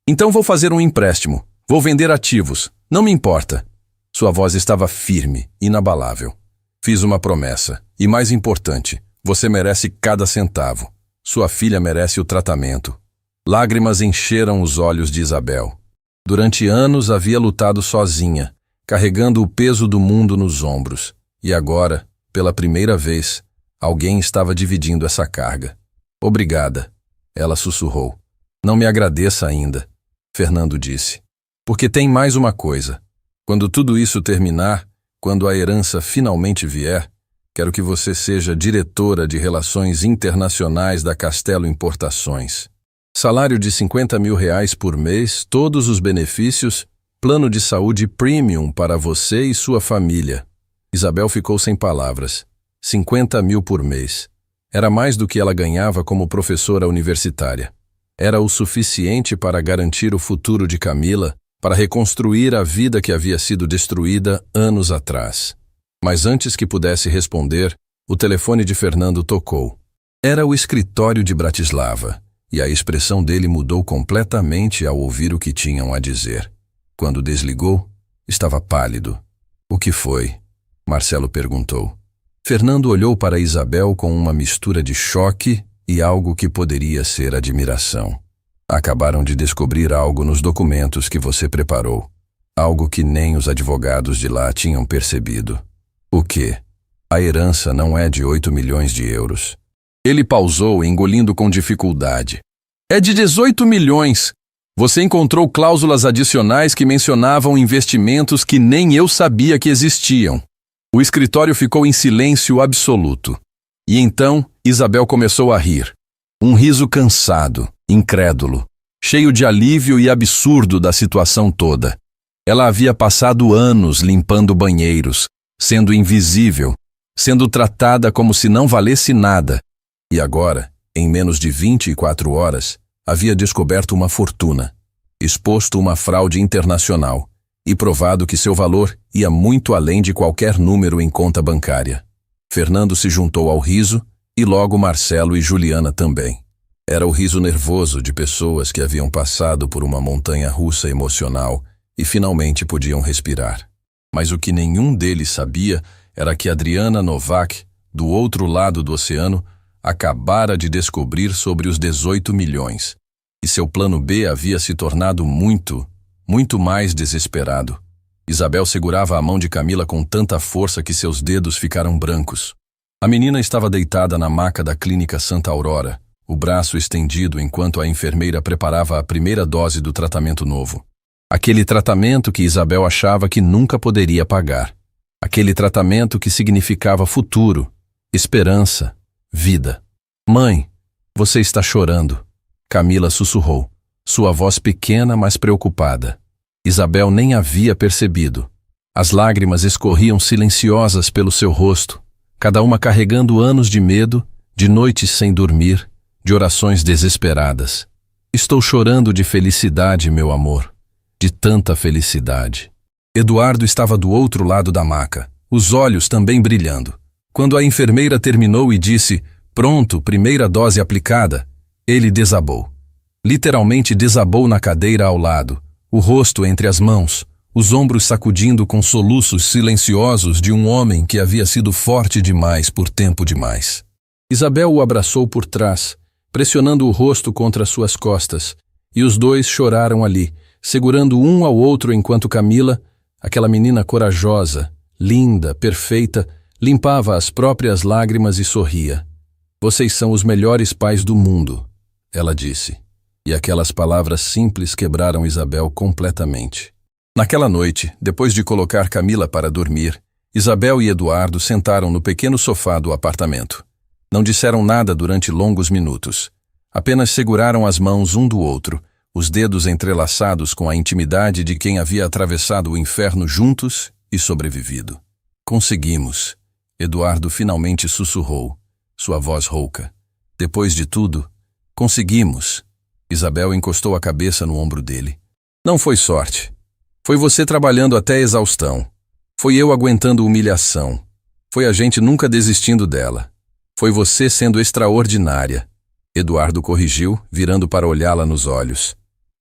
Então vou fazer um empréstimo. Vou vender ativos. Não me importa. Sua voz estava firme, inabalável. Fiz uma promessa. E mais importante, você merece cada centavo. Sua filha merece o tratamento. Lágrimas encheram os olhos de Isabel. Durante anos havia lutado sozinha, carregando o peso do mundo nos ombros. E agora, pela primeira vez, alguém estava dividindo essa carga. Obrigada, ela sussurrou. Não me agradeça ainda, Fernando disse. Porque tem mais uma coisa. Quando tudo isso terminar, quando a herança finalmente vier, quero que você seja diretora de Relações Internacionais da Castelo Importações. Salário de 50 mil reais por mês, todos os benefícios, plano de saúde premium para você e sua família. Isabel ficou sem palavras. 50 mil por mês. Era mais do que ela ganhava como professora universitária. Era o suficiente para garantir o futuro de Camila, para reconstruir a vida que havia sido destruída anos atrás. Mas antes que pudesse responder, o telefone de Fernando tocou. Era o escritório de Bratislava, e a expressão dele mudou completamente ao ouvir o que tinham a dizer. Quando desligou, estava pálido. O que foi? Marcelo perguntou. Fernando olhou para Isabel com uma mistura de choque e algo que poderia ser admiração. Acabaram de descobrir algo nos documentos que você preparou. Algo que nem os advogados de lá tinham percebido. O quê? A herança não é de 8 milhões de euros. Ele pausou, engolindo com dificuldade. É de 18 milhões. Você encontrou cláusulas adicionais que mencionavam investimentos que nem eu sabia que existiam. O escritório ficou em silêncio absoluto. E então, Isabel começou a rir. Um riso cansado, incrédulo, cheio de alívio e absurdo da situação toda. Ela havia passado anos limpando banheiros, sendo invisível, sendo tratada como se não valesse nada. E agora, em menos de 24 horas, havia descoberto uma fortuna, exposto uma fraude internacional e provado que seu valor ia muito além de qualquer número em conta bancária. Fernando se juntou ao riso e logo Marcelo e Juliana também. Era o riso nervoso de pessoas que haviam passado por uma montanha-russa emocional e finalmente podiam respirar. Mas o que nenhum deles sabia era que Adriana Novak, do outro lado do oceano, acabara de descobrir sobre os 18 milhões. E seu plano B havia se tornado muito mais desesperado. Isabel segurava a mão de Camila com tanta força que seus dedos ficaram brancos. A menina estava deitada na maca da clínica Santa Aurora, o braço estendido enquanto a enfermeira preparava a primeira dose do tratamento novo. Aquele tratamento que Isabel achava que nunca poderia pagar. Aquele tratamento que significava futuro, esperança, vida. Mãe, você está chorando. Camila sussurrou, sua voz pequena, mas preocupada. Isabel nem havia percebido. As lágrimas escorriam silenciosas pelo seu rosto, cada uma carregando anos de medo, de noites sem dormir, de orações desesperadas. Estou chorando de felicidade, meu amor, de tanta felicidade. Eduardo estava do outro lado da maca, os olhos também brilhando. Quando a enfermeira terminou e disse, pronto, primeira dose aplicada, ele desabou. Literalmente desabou na cadeira ao lado, o rosto entre as mãos, os ombros sacudindo com soluços silenciosos de um homem que havia sido forte demais por tempo demais. Isabel o abraçou por trás, pressionando o rosto contra suas costas, e os dois choraram ali, segurando um ao outro enquanto Camila, aquela menina corajosa, linda, perfeita, limpava as próprias lágrimas e sorria. Vocês são os melhores pais do mundo, ela disse. E aquelas palavras simples quebraram Isabel completamente. Naquela noite, depois de colocar Camila para dormir, Isabel e Eduardo sentaram no pequeno sofá do apartamento. Não disseram nada durante longos minutos. Apenas seguraram as mãos um do outro, os dedos entrelaçados com a intimidade de quem havia atravessado o inferno juntos e sobrevivido. Conseguimos, Eduardo finalmente sussurrou, sua voz rouca. Depois de tudo, conseguimos. Isabel encostou a cabeça no ombro dele. Não foi sorte. Foi você trabalhando até exaustão. Foi eu aguentando humilhação. Foi a gente nunca desistindo dela. Foi você sendo extraordinária. Eduardo corrigiu, virando para olhá-la nos olhos.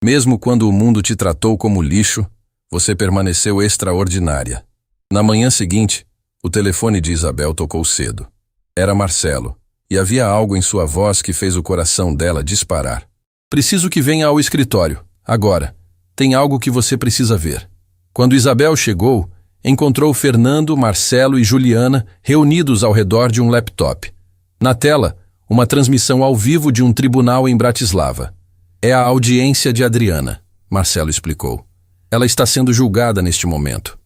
Mesmo quando o mundo te tratou como lixo, você permaneceu extraordinária. Na manhã seguinte, o telefone de Isabel tocou cedo. Era Marcelo, e havia algo em sua voz que fez o coração dela disparar. Preciso que venha ao escritório, agora. Tem algo que você precisa ver. Quando Isabel chegou, encontrou Fernando, Marcelo e Juliana reunidos ao redor de um laptop. Na tela, uma transmissão ao vivo de um tribunal em Bratislava. É a audiência de Adriana, Marcelo explicou. Ela está sendo julgada neste momento.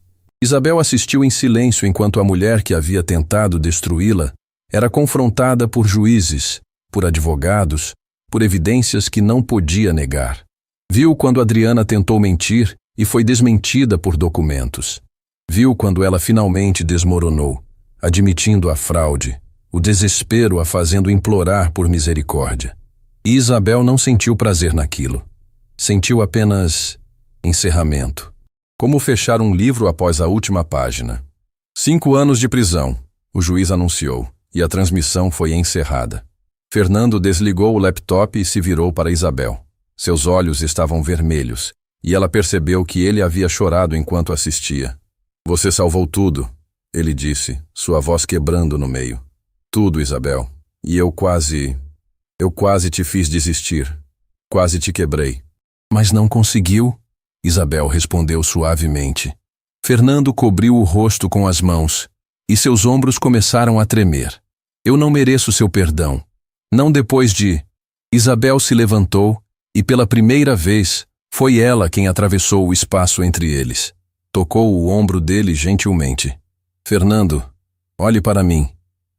Isabel assistiu em silêncio enquanto a mulher que havia tentado destruí-la era confrontada por juízes, por advogados, por evidências que não podia negar. Viu quando Adriana tentou mentir e foi desmentida por documentos. Viu quando ela finalmente desmoronou, admitindo a fraude, o desespero a fazendo implorar por misericórdia. E Isabel não sentiu prazer naquilo. Sentiu apenas encerramento. Como fechar um livro após a última página. 5 anos de prisão, o juiz anunciou, e a transmissão foi encerrada. Fernando desligou o laptop e se virou para Isabel. Seus olhos estavam vermelhos, e ela percebeu que ele havia chorado enquanto assistia. Você salvou tudo, ele disse, sua voz quebrando no meio. Tudo, Isabel. E eu quase te fiz desistir. Quase te quebrei. Mas não conseguiu? Isabel respondeu suavemente. Fernando cobriu o rosto com as mãos, e seus ombros começaram a tremer. Eu não mereço seu perdão. Não depois de... Isabel se levantou, e pela primeira vez, foi ela quem atravessou o espaço entre eles. Tocou o ombro dele gentilmente. Fernando, olhe para mim.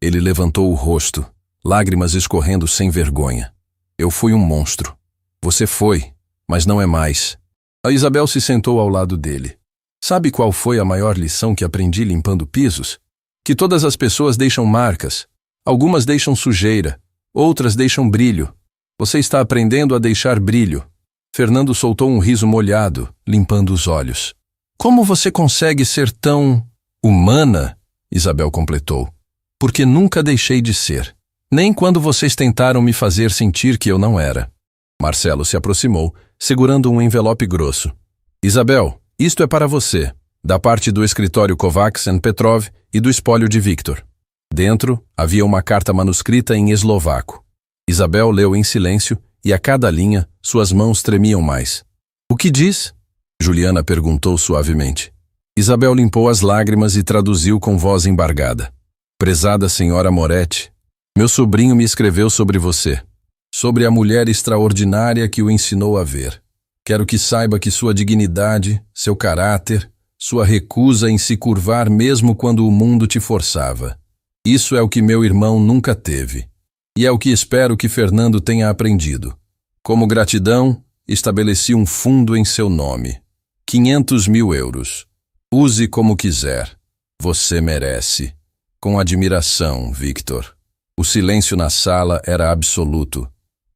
Ele levantou o rosto, lágrimas escorrendo sem vergonha. Eu fui um monstro. Você foi, mas não é mais. A Isabel se sentou ao lado dele. Sabe qual foi a maior lição que aprendi limpando pisos? Que todas as pessoas deixam marcas. Algumas deixam sujeira, outras deixam brilho. Você está aprendendo a deixar brilho. Fernando soltou um riso molhado, limpando os olhos. Como você consegue ser tão humana? Isabel completou. Porque nunca deixei de ser. Nem quando vocês tentaram me fazer sentir que eu não era. Marcelo se aproximou, segurando um envelope grosso. Isabel, isto é para você, da parte do escritório Kovacs & Petrov e do espólio de Victor. Dentro havia uma carta manuscrita em eslovaco. Isabel leu em silêncio e a cada linha suas mãos tremiam mais. O que diz? Juliana perguntou suavemente. Isabel limpou as lágrimas e traduziu com voz embargada. Prezada senhora Moretti, meu sobrinho me escreveu sobre você, sobre a mulher extraordinária que o ensinou a ver. Quero que saiba que sua dignidade, seu caráter, sua recusa em se curvar mesmo quando o mundo te forçava. Isso é o que meu irmão nunca teve. E é o que espero que Fernando tenha aprendido. Como gratidão, estabeleci um fundo em seu nome. 500 mil euros. Use como quiser. Você merece. Com admiração, Victor. O silêncio na sala era absoluto.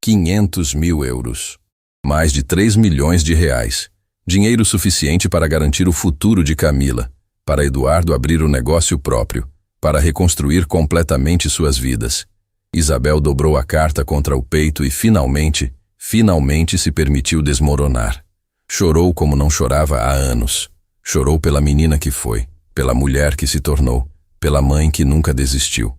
500 mil euros. Mais de 3 milhões de reais. Dinheiro suficiente para garantir o futuro de Camila, para Eduardo abrir o negócio próprio, para reconstruir completamente suas vidas. Isabel dobrou a carta contra o peito e finalmente se permitiu desmoronar. Chorou como não chorava há anos. Chorou pela menina que foi, pela mulher que se tornou, pela mãe que nunca desistiu.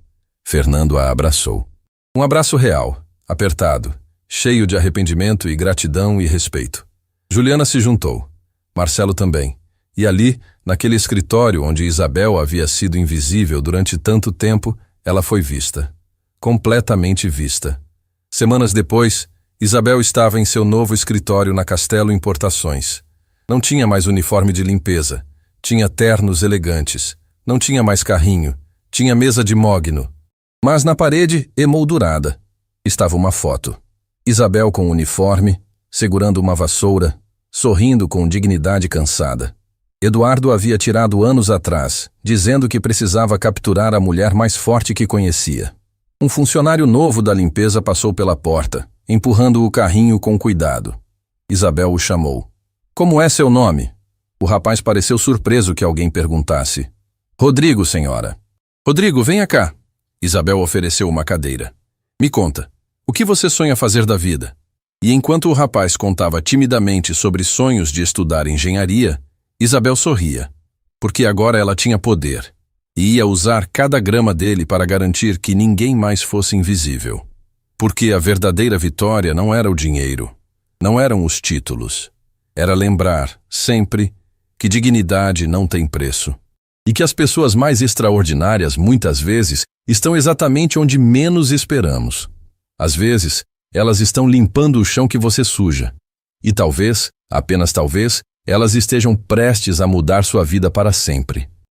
Fernando a abraçou. Um abraço real, apertado, cheio de arrependimento e gratidão e respeito. Juliana se juntou. Marcelo também. E ali, naquele escritório onde Isabel havia sido invisível durante tanto tempo, ela foi vista. Completamente vista. Semanas depois, Isabel estava em seu novo escritório na Castelo Importações. Não tinha mais uniforme de limpeza. Tinha ternos elegantes. Não tinha mais carrinho. Tinha mesa de mogno. Mas na parede, emoldurada, estava uma foto. Isabel com uniforme, segurando uma vassoura, sorrindo com dignidade cansada. Eduardo havia tirado anos atrás, dizendo que precisava capturar a mulher mais forte que conhecia. Um funcionário novo da limpeza passou pela porta, empurrando o carrinho com cuidado. Isabel o chamou. Como é seu nome? O rapaz pareceu surpreso que alguém perguntasse. Rodrigo, senhora. Rodrigo, venha cá. Isabel ofereceu uma cadeira. Me conta, o que você sonha fazer da vida? E enquanto o rapaz contava timidamente sobre sonhos de estudar engenharia, Isabel sorria, porque agora ela tinha poder, e ia usar cada grama dele para garantir que ninguém mais fosse invisível. Porque a verdadeira vitória não era o dinheiro, não eram os títulos. Era lembrar, sempre, que dignidade não tem preço. E que as pessoas mais extraordinárias, muitas vezes, estão exatamente onde menos esperamos. Às vezes, elas estão limpando o chão que você suja. E talvez, apenas talvez, elas estejam prestes a mudar sua vida para sempre.